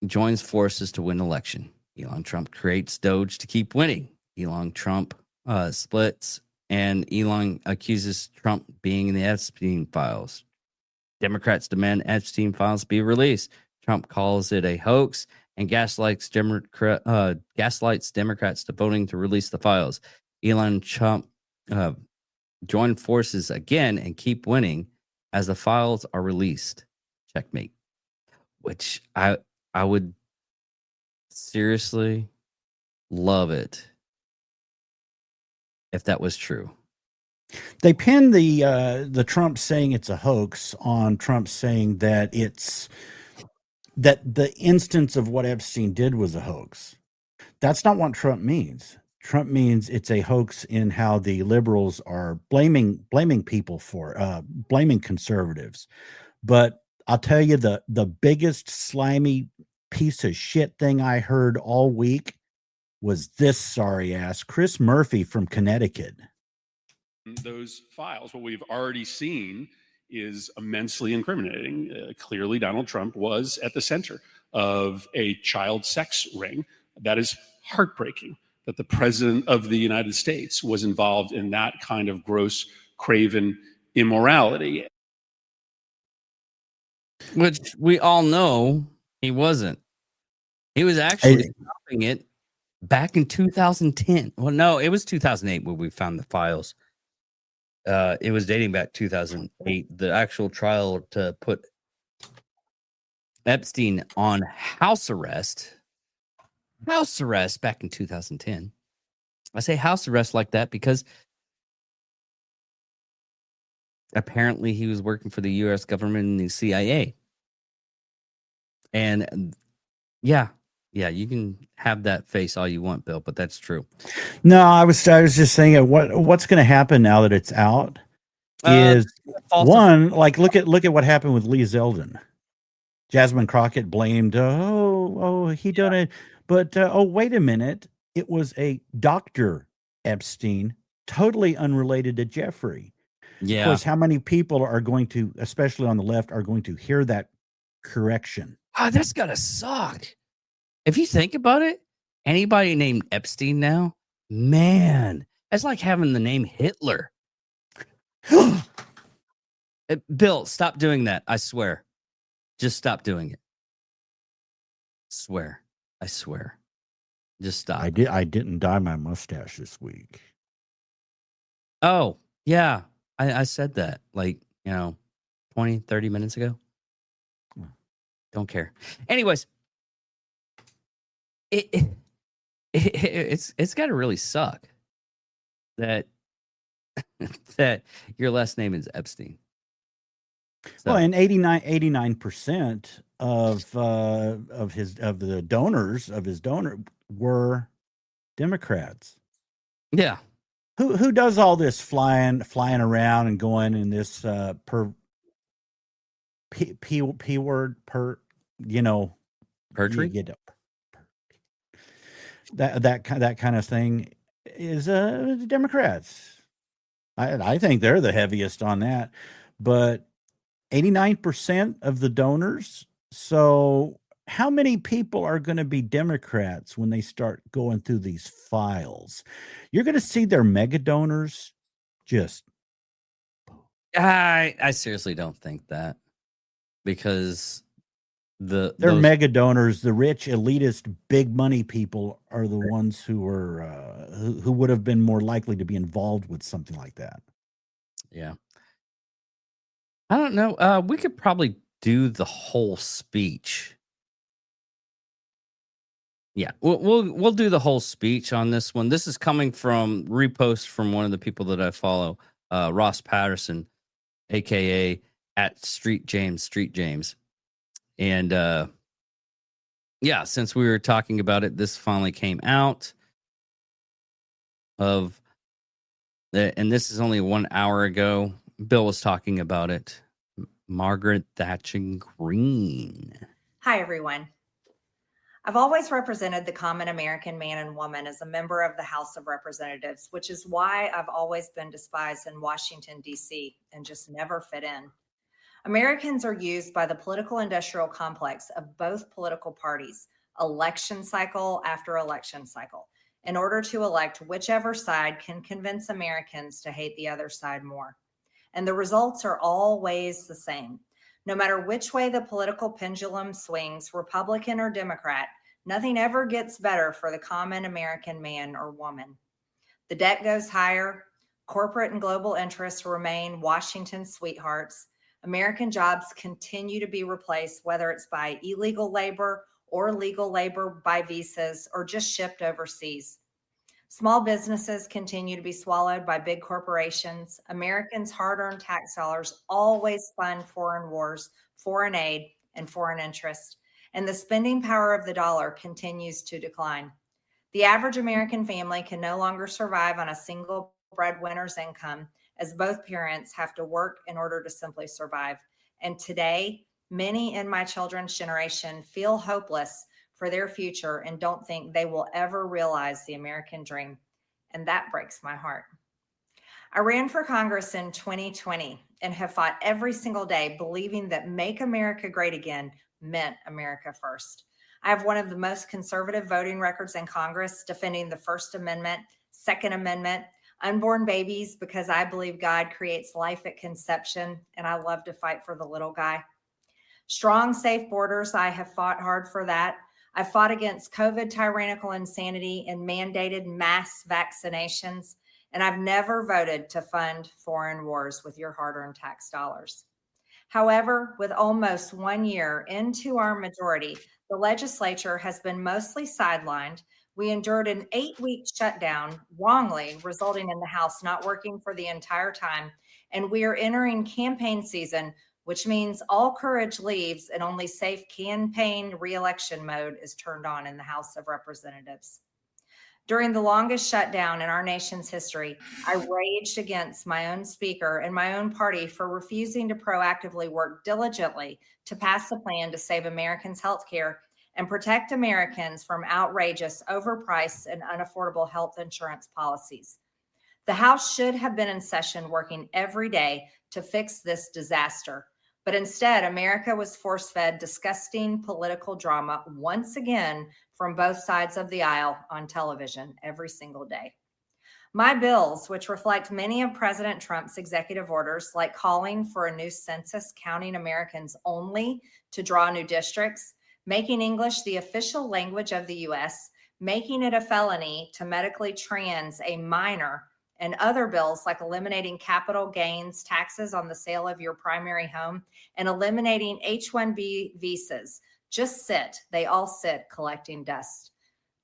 S1: joins forces to win election. Elon Trump creates Doge to keep winning. Elon Trump splits, and Elon accuses Trump being in the Epstein files. Democrats demand Epstein files be released. Trump calls it a hoax and gaslights Democrats to voting to release the files. Elon and Trump join forces again and keep winning as the files are released. Checkmate. Which I would seriously love it if that was true.
S2: They pinned the Trump saying it's a hoax on Trump saying that the instance of what Epstein did was a hoax. That's not what Trump means. Trump means it's a hoax in how the liberals are blaming people for blaming conservatives. But I'll tell you the biggest slimy piece of shit thing I heard all week was this sorry ass Chris Murphy from Connecticut.
S12: Those files, what we've already seen is immensely incriminating. Clearly, Donald Trump was at the center of a child sex ring. That is heartbreaking that the president of the United States was involved in that kind of gross, craven immorality.
S1: Which we all know he wasn't. He was actually stopping it back in 2010. Well, no, it was 2008 when we found the files. It was dating back 2008. The actual trial to put Epstein on house arrest back in 2010. I say house arrest like that because apparently he was working for the U.S. government and the CIA. And yeah, you can have that face all you want, Bill, but that's true.
S2: No, I was just saying what's going to happen now that it's out is one, like look at what happened with Lee Zeldin. Jasmine Crockett blamed, he done it, but wait a minute, it was a Dr. Epstein, totally unrelated to Jeffrey.
S1: Yeah.
S2: Of course, how many people are going to, especially on the left, are going to hear that correction?
S1: That's gotta suck. If you think about it, anybody named Epstein now, man, that's like having the name Hitler. Bill, stop doing that. I swear. Just stop doing it. I swear. Just stop.
S2: I didn't dye my mustache this week.
S1: Oh, yeah. I said that like, 20, 30 minutes ago. Don't care. Anyways, it's got to really suck that that your last name is Epstein. So,
S2: Well, and 89% of the donors of his donor were Democrats.
S1: yeah.
S2: Who does all this flying around and going in this p word
S1: Perjury?
S2: you get that kind of thing is the Democrats. I think they're the heaviest on that, but 89% of the donors. So how many people are going to be Democrats when they start going through these files? You're going to see their mega donors just.
S1: I seriously don't think that, because
S2: They're
S1: those
S2: mega donors, the rich, elitist, big money people are the ones who are who would have been more likely to be involved with something like that.
S1: Yeah. I don't know. We could probably do the whole speech. Yeah, we'll do the whole speech on this one. This is coming from repost from one of the people that I follow, Ross Patterson, aka at Street James. And yeah, since we were talking about it, this finally came out of and this is only 1 hour ago. Bill was talking about it. Margaret Thatcher Greene.
S13: Hi, everyone. I've always represented the common American man and woman as a member of the House of Representatives, which is why I've always been despised in Washington, D.C., and just never fit in. Americans are used by the political industrial complex of both political parties, election cycle after election cycle, in order to elect whichever side can convince Americans to hate the other side more. And the results are always the same. No matter which way the political pendulum swings, Republican or Democrat, nothing ever gets better for the common American man or woman. The debt goes higher, corporate and global interests remain Washington's sweethearts, American jobs continue to be replaced, whether it's by illegal labor or legal labor by visas or just shipped overseas. Small businesses continue to be swallowed by big corporations. Americans' hard-earned tax dollars always fund foreign wars, foreign aid, and foreign interest, and the spending power of the dollar continues to decline. The average American family can no longer survive on a single breadwinner's income, as both parents have to work in order to simply survive. And today, many in my children's generation feel hopeless for their future and don't think they will ever realize the American dream. And that breaks my heart. I ran for Congress in 2020 and have fought every single day believing that Make America Great Again meant America first. I have one of the most conservative voting records in Congress, defending the First Amendment, Second Amendment, unborn babies, because I believe God creates life at conception, and I love to fight for the little guy. Strong, safe borders, I have fought hard for that. I fought against COVID tyrannical insanity and mandated mass vaccinations, and I've never voted to fund foreign wars with your hard-earned tax dollars. However, with almost 1 year into our majority, the legislature has been mostly sidelined. We endured an 8-week shutdown, wrongly resulting in the House not working for the entire time, and we are entering campaign season, which means all courage leaves and only safe campaign re-election mode is turned on in the House of Representatives. During the longest shutdown in our nation's history, I raged against my own speaker and my own party for refusing to proactively work diligently to pass a plan to save Americans' health care and protect Americans from outrageous, overpriced, and unaffordable health insurance policies. The House should have been in session working every day to fix this disaster. But instead, America was force-fed disgusting political drama once again from both sides of the aisle on television every single day. My bills, which reflect many of President Trump's executive orders, like calling for a new census counting Americans only to draw new districts, making English the official language of the U.S., making it a felony to medically trans a minor, and other bills like eliminating capital gains taxes on the sale of your primary home and eliminating H-1B visas just sit. They all sit collecting dust.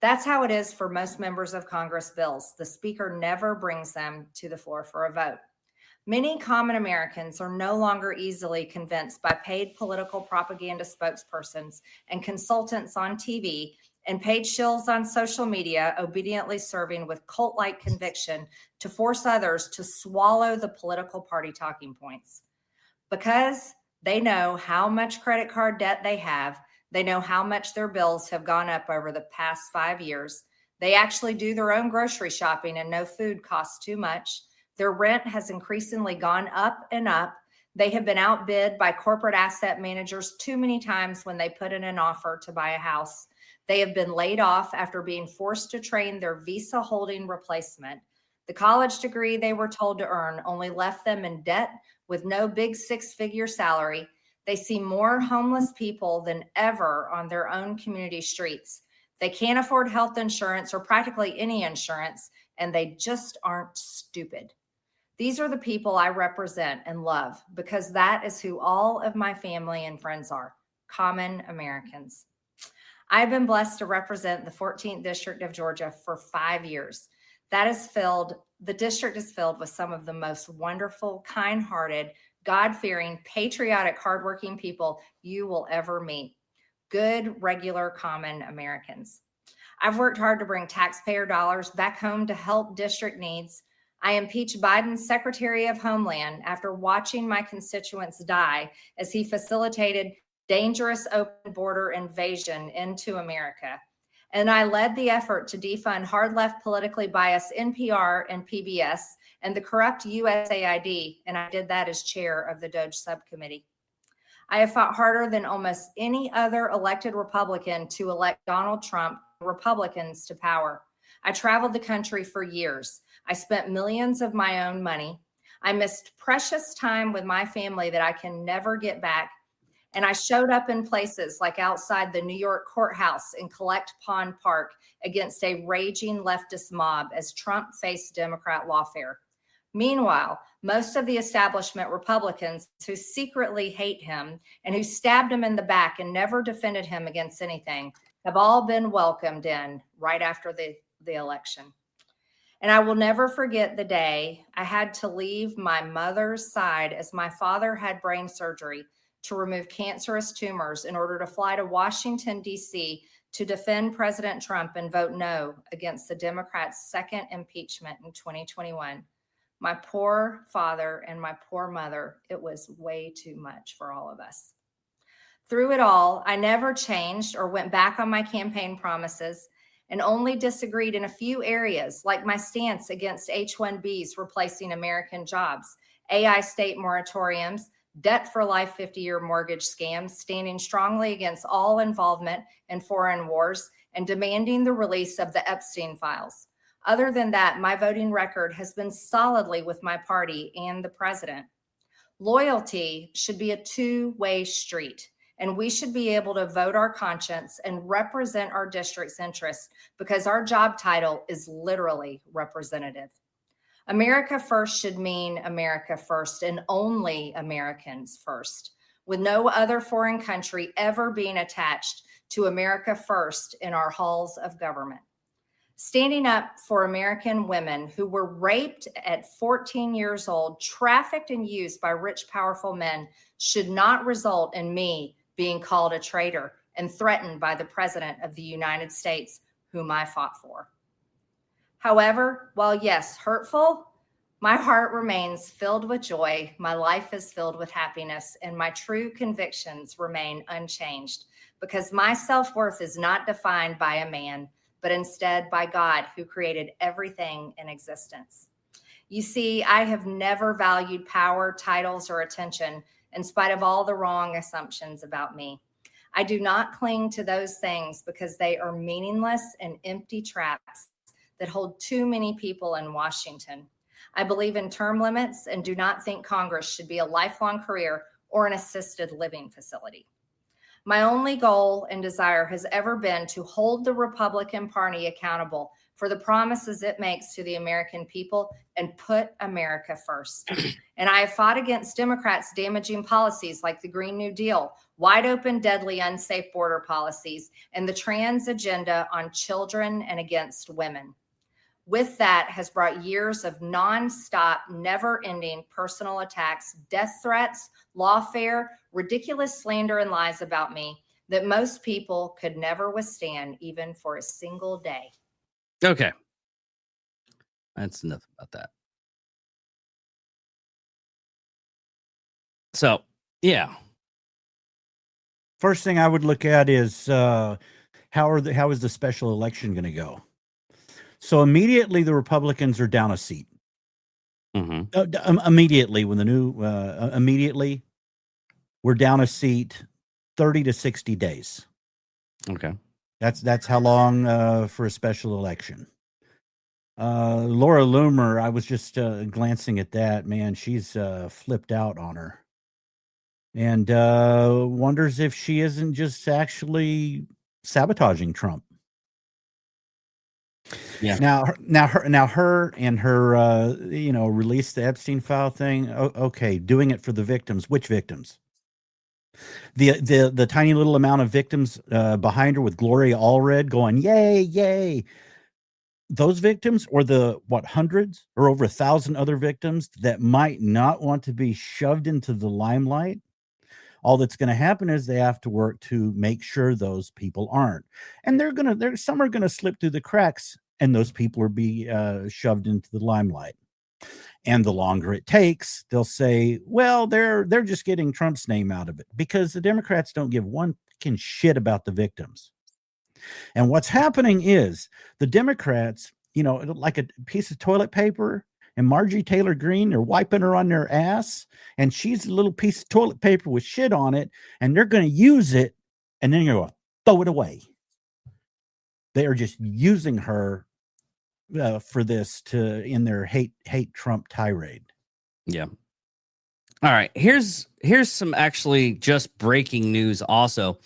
S13: That's how it is for most members of Congress bills. The Speaker never brings them to the floor for a vote. Many common Americans are no longer easily convinced by paid political propaganda spokespersons and consultants on TV and paid shills on social media, obediently serving with cult-like conviction to force others to swallow the political party talking points. Because they know how much credit card debt they have, they know how much their bills have gone up over the past 5 years. They actually do their own grocery shopping and know food costs too much. Their rent has increasingly gone up and up. They have been outbid by corporate asset managers too many times when they put in an offer to buy a house. They have been laid off after being forced to train their visa holding replacement. The college degree they were told to earn only left them in debt with no big six-figure salary. They see more homeless people than ever on their own community streets. They can't afford health insurance or practically any insurance, and they just aren't stupid. These are the people I represent and love because that is who all of my family and friends are, common Americans. I've been blessed to represent the 14th District of Georgia for 5 years. The district is filled with some of the most wonderful, kind-hearted, God-fearing, patriotic, hardworking people you will ever meet. Good, regular, common Americans. I've worked hard to bring taxpayer dollars back home to help district needs. I impeached Biden's Secretary of Homeland after watching my constituents die as he facilitated dangerous open border invasion into America. And I led the effort to defund hard-left politically biased NPR and PBS and the corrupt USAID, and I did that as chair of the DOJ subcommittee. I have fought harder than almost any other elected Republican to elect Donald Trump Republicans to power. I traveled the country for years. I spent millions of my own money. I missed precious time with my family that I can never get back. And I showed up in places like outside the New York courthouse in Collect Pond Park against a raging leftist mob as Trump faced Democrat lawfare. Meanwhile, most of the establishment Republicans who secretly hate him and who stabbed him in the back and never defended him against anything have all been welcomed in right after the election. And I will never forget the day I had to leave my mother's side as my father had brain surgery to remove cancerous tumors in order to fly to Washington, D.C. to defend President Trump and vote no against the Democrats' second impeachment in 2021. My poor father and my poor mother, it was way too much for all of us. Through it all, I never changed or went back on my campaign promises and only disagreed in a few areas, like my stance against H-1Bs replacing American jobs, AI state moratoriums, debt for life 50-year mortgage scams, standing strongly against all involvement in foreign wars, and demanding the release of the Epstein files. Other than that, my voting record has been solidly with my party and the president. Loyalty should be a two-way street, and we should be able to vote our conscience and represent our district's interests because our job title is literally representative. America first should mean America first and only Americans first, with no other foreign country ever being attached to America first in our halls of government. Standing up for American women who were raped at 14 years old, trafficked and used by rich, powerful men should not result in me being called a traitor and threatened by the President of the United States, whom I fought for. However, while yes, hurtful, my heart remains filled with joy, my life is filled with happiness, and my true convictions remain unchanged because my self-worth is not defined by a man, but instead by God who created everything in existence. You see, I have never valued power, titles, or attention in spite of all the wrong assumptions about me. I do not cling to those things because they are meaningless and empty traps that hold too many people in Washington. I believe in term limits and do not think Congress should be a lifelong career or an assisted living facility. My only goal and desire has ever been to hold the Republican Party accountable for the promises it makes to the American people and put America first. And I have fought against Democrats' damaging policies like the Green New Deal, wide open, deadly, unsafe border policies, and the trans agenda on children and against women. With that has brought years of nonstop, never-ending personal attacks, death threats, lawfare, ridiculous slander, and lies about me that most people could never withstand even for a single day.
S1: Okay. That's enough about that. So, yeah.
S2: First thing I would look at is how is the special election going to go? So immediately the Republicans are down a seat. Immediately when the new immediately we're down a seat, 30 to 60 days.
S1: Okay.
S2: That's how long for a special election. Laura Loomer, I was just glancing at that. Man, she's flipped out on her. And wonders if she isn't just actually sabotaging Trump.
S1: Yeah.
S2: Now her and her release the Epstein file thing. Okay, doing it for the victims. Which victims? The tiny little amount of victims behind her with Gloria Allred going yay yay. Those victims, or the hundreds or over 1,000 other victims that might not want to be shoved into the limelight. All that's going to happen is they have to work to make sure those people aren't, and some are gonna slip through the cracks, and those people are be shoved into the limelight. And the longer it takes, they'll say, well, they're just getting Trump's name out of it, because the Democrats don't give one fucking shit about the victims. And what's happening is the Democrats, like a piece of toilet paper, and Marjorie Taylor Greene, they're wiping her on their ass, and she's a little piece of toilet paper with shit on it, and they're going to use it, and then you're going to throw it away. They are just using her for this in their hate Trump tirade.
S1: Yeah. All right. Here's some actually just breaking news also.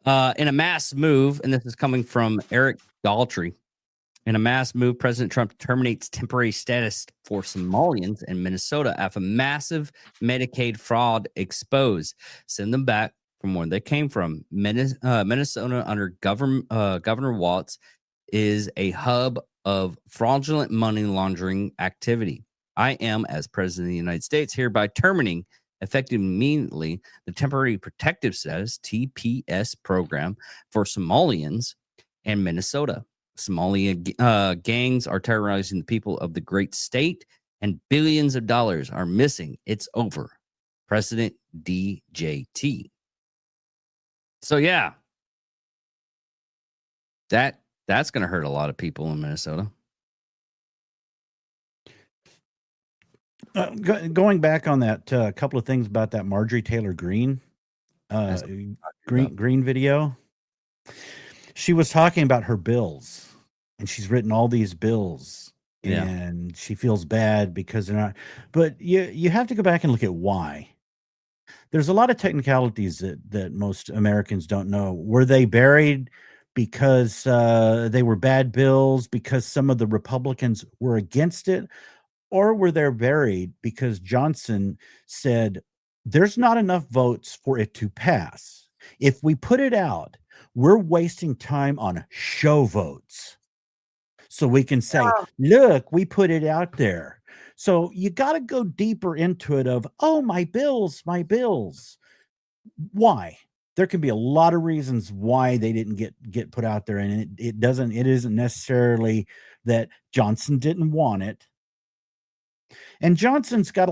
S1: In a mass move, and this is coming from Eric Daltrey. In a mass move, President Trump terminates temporary status for Somalians in Minnesota after massive Medicaid fraud exposed. Send them back from where they came from. Minnesota, under Governor Walz, is a hub of fraudulent money laundering activity. I am, as President of the United States, hereby terminating, effective immediately, the Temporary Protective Status (TPS) program for Somalians in Minnesota. Somalia gangs are terrorizing the people of the great state, and billions of dollars are missing. It's over. President DJT. So yeah, that's going to hurt a lot of people in Minnesota.
S2: Going back on that, a couple of things about that Marjorie Taylor Greene Green video. She was talking about her bills, and she's written all these bills, and she feels bad because they're not. But you have to go back and look at why. There's a lot of technicalities that most Americans don't know. Were they buried because they were bad bills, because some of the Republicans were against it? Or were they buried because Johnson said, there's not enough votes for it to pass. If we put it out, we're wasting time on show votes. So we can say, look, we put it out there. So you got to go deeper into it of, oh, my bills. Why? There can be a lot of reasons why they didn't get put out there. And it isn't necessarily that Johnson didn't want it. And Johnson's got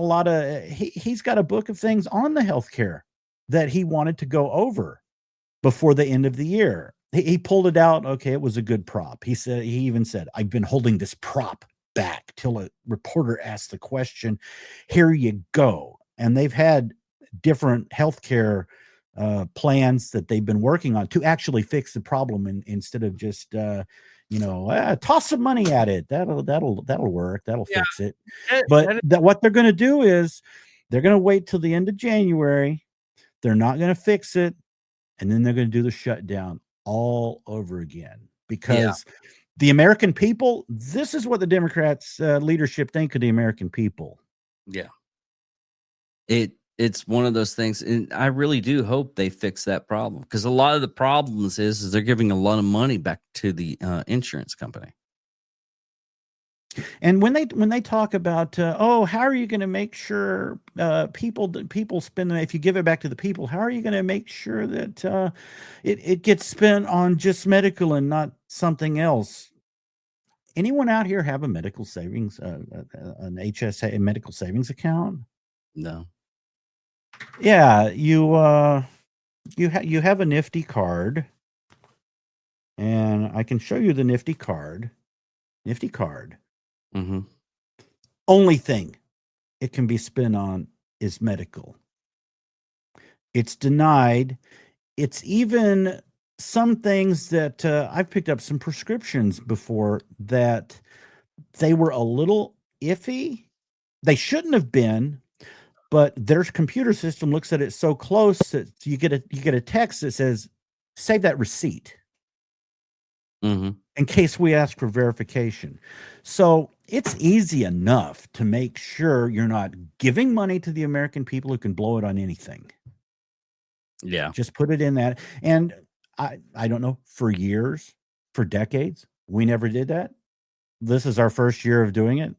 S2: he's got a book of things on the healthcare that he wanted to go over before the end of the year. He pulled it out. Okay, it was a good prop. He even said, I've been holding this prop back till a reporter asked the question. Here you go. And they've had different healthcare plans that they've been working on to actually fix the problem, instead of just toss some money at it. That'll work. That'll fix it. But what they're going to do is they're going to wait till the end of January. They're not going to fix it. And then they're going to do the shutdown all over again, because The American people, this is what the Democrats leadership think of the American people.
S1: Yeah. It's one of those things, and I really do hope they fix that problem, because a lot of the problems is they're giving a lot of money back to the insurance company.
S2: And when they talk about how are you going to make sure people spend if you give it back to the people, how are you going to make sure that it gets spent on just medical and not something else? Anyone out here have a medical savings an HSA, a medical savings account?
S1: No.
S2: Yeah, you have a Nifty card, and I can show you the Nifty card.
S1: Mm-hmm.
S2: Only thing it can be spent on is medical. It's denied. It's even some things that I've picked up some prescriptions before that they were a little iffy. They shouldn't have been, but their computer system looks at it so close that you get a text that says, "Save that receipt."
S1: Mm-hmm.
S2: In case we ask for verification. So it's easy enough to make sure you're not giving money to the American people who can blow it on anything.
S1: Yeah.
S2: Just put it in that. And I don't know, for years, for decades, we never did that. This is our first year of doing it.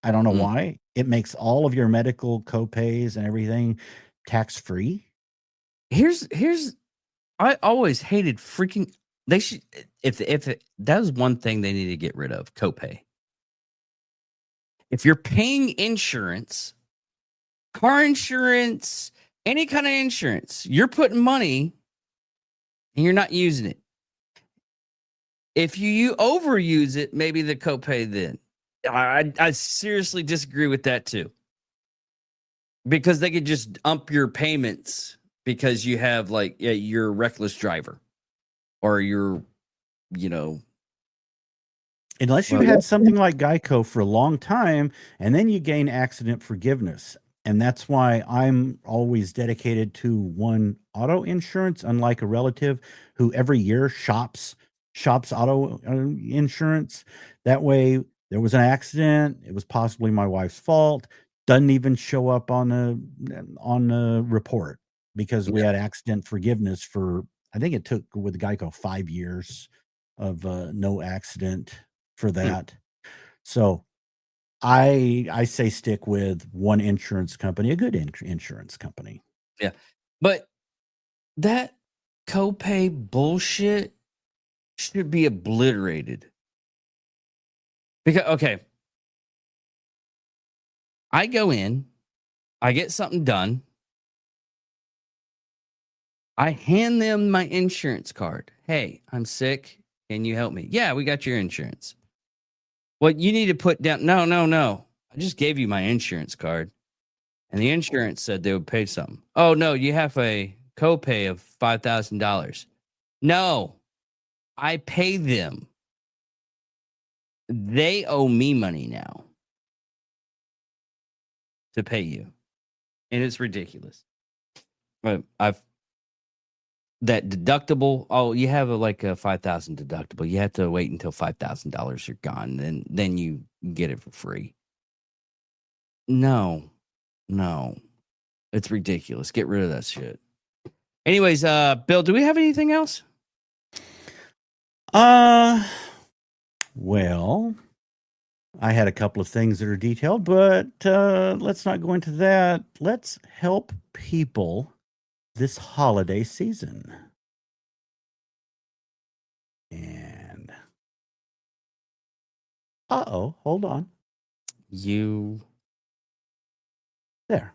S2: I don't know why. It makes all of your medical copays and everything tax-free.
S1: Here's I always hated freaking. They should, if that was one thing they need to get rid of, copay. If you're paying insurance, car insurance, any kind of insurance, you're putting money and you're not using it. If you overuse it, maybe the copay then. I seriously disagree with that too. Because they could just ump your payments because you have you're a reckless driver. Or you're,
S2: unless you had something like Geico for a long time, and then you gain accident forgiveness. And that's why I'm always dedicated to one auto insurance, unlike a relative who every year shops auto insurance. That way, there was an accident. It was possibly my wife's fault. Doesn't even show up on the report because we had accident forgiveness for, I think it took with Geico 5 years of no accident for that. So I say stick with one insurance company, a good insurance company.
S1: Yeah. But that copay bullshit should be obliterated. Because, okay, I go in, I get something done, I hand them my insurance card. Hey, I'm sick. Can you help me? Yeah, we got your insurance. What you need to put down? No. I just gave you my insurance card. And the insurance said they would pay something. Oh, no, you have a copay of $5,000. No, I pay them. They owe me money now to pay you. And it's ridiculous. But that deductible. Oh, you have a $5,000 deductible. You have to wait until $5,000 are gone. Then you get it for free. No. It's ridiculous. Get rid of that shit. Anyways, Bill, do we have anything else?
S2: Well, I had a couple of things that are detailed, but let's not go into that. Let's help people this holiday season. And hold on. There.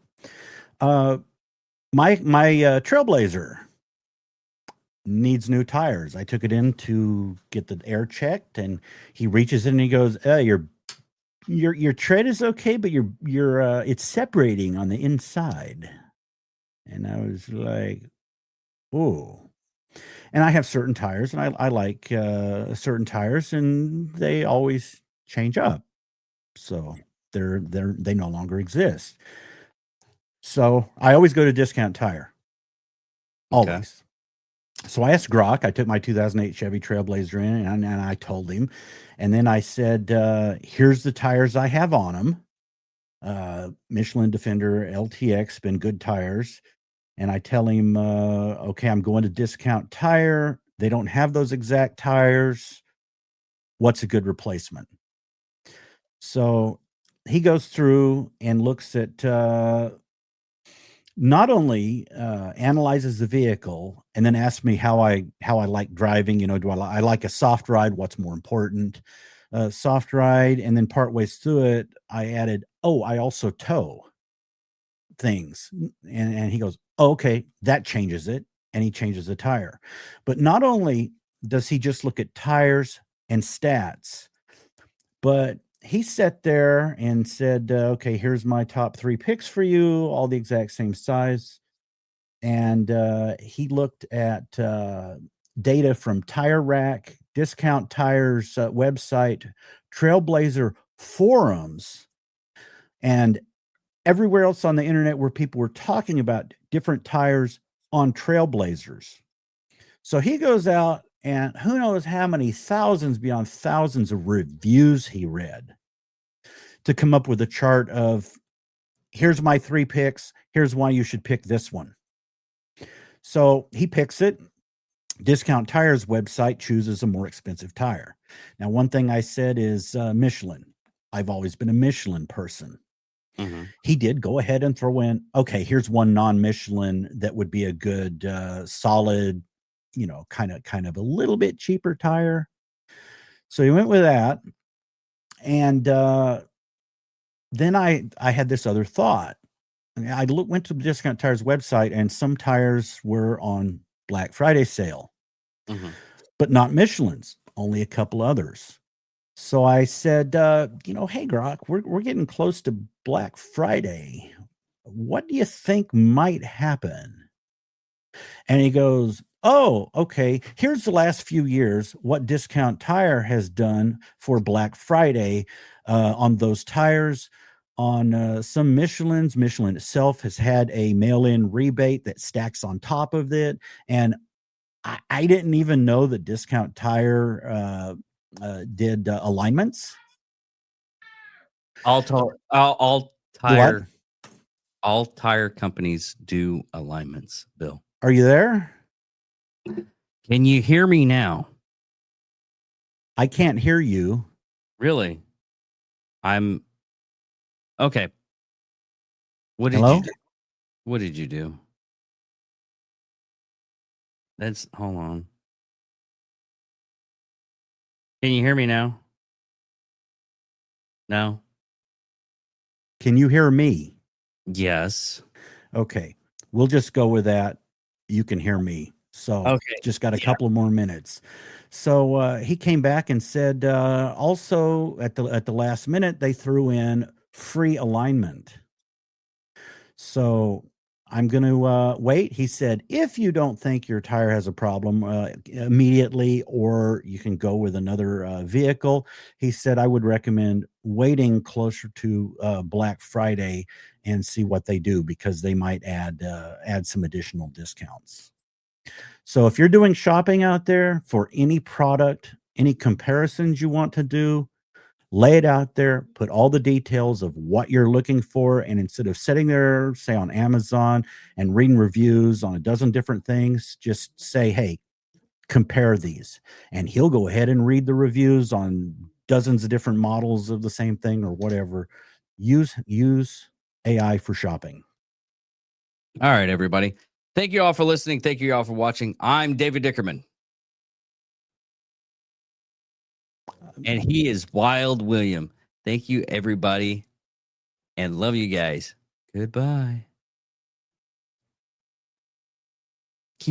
S2: My Trailblazer needs new tires. I took it in to get the air checked, and he reaches in and he goes, your tread is okay, but your it's separating on the inside. And I was like, oh. And I have certain tires, and I like certain tires, and they always change up. So they no longer exist. So I always go to Discount Tire. Always. So I asked Grok. I took my 2008 Chevy Trailblazer in, and I told him. And then I said, here's the tires I have on them. Michelin Defender LTX, been good tires. And I tell him, okay, I'm going to Discount Tire. They don't have those exact tires. What's a good replacement? So he goes through and looks at not only analyzes the vehicle and then asks me how I like driving. You know, do I like a soft ride? What's more important? Soft ride. And then partway through it, I added, oh, I also tow things. And he goes, oh, okay, that changes it. And he changes the tire. But not only does he just look at tires and stats, but he sat there and said, okay, here's my top 3 picks for you, all the exact same size. And he looked at data from Tire Rack, Discount Tires website, Trailblazer forums, and everywhere else on the internet where people were talking about different tires on Trailblazers. So he goes out and who knows how many thousands beyond thousands of reviews he read to come up with a chart of here's my 3 picks. Here's why you should pick this one. So he picks it. Discount Tires website chooses a more expensive tire. Now, one thing I said is Michelin. I've always been a Michelin person.
S1: Mm-hmm.
S2: He did go ahead and throw in, okay, here's one non-Michelin that would be a good solid, you know, kind of a little bit cheaper tire. So he went with that. And then I had this other thought. I went to the Discount Tires website, and some tires were on Black Friday sale, but not Michelin's, only a couple others. So I said, you know, hey, Grok, we're getting close to Black Friday. What do you think might happen? And he goes, oh, okay, here's the last few years, what Discount Tire has done for Black Friday on those tires. On some Michelin itself has had a mail-in rebate that stacks on top of it. And I didn't even know that Discount Tire did alignments.
S1: All
S2: What?
S1: tire companies do alignments, Bill.
S2: Are you there?
S1: Can you hear me now?
S2: I can't hear you.
S1: Really? I'm okay. What did
S2: Hello?
S1: you do? What did you do? Hold on. Can you hear me now? No?
S2: Can you hear me?
S1: Yes.
S2: Okay. We'll just go with that. You can hear me. So
S1: Okay.
S2: just got a couple more minutes. So he came back and said also at the last minute they threw in free alignment. So I'm going to wait. He said, if you don't think your tire has a problem immediately, or you can go with another vehicle, he said, I would recommend waiting closer to Black Friday and see what they do, because they might add some additional discounts. So if you're doing shopping out there for any product, any comparisons you want to do, lay it out there, put all the details of what you're looking for. And instead of sitting there, say on Amazon and reading reviews on a dozen different things, just say, hey, compare these. And he'll go ahead and read the reviews on dozens of different models of the same thing or whatever. Use AI for shopping.
S1: All right, everybody. Thank you all for listening. Thank you all for watching. I'm David Dickerman. And he is Wild William. Thank you, everybody. And love you guys. Goodbye.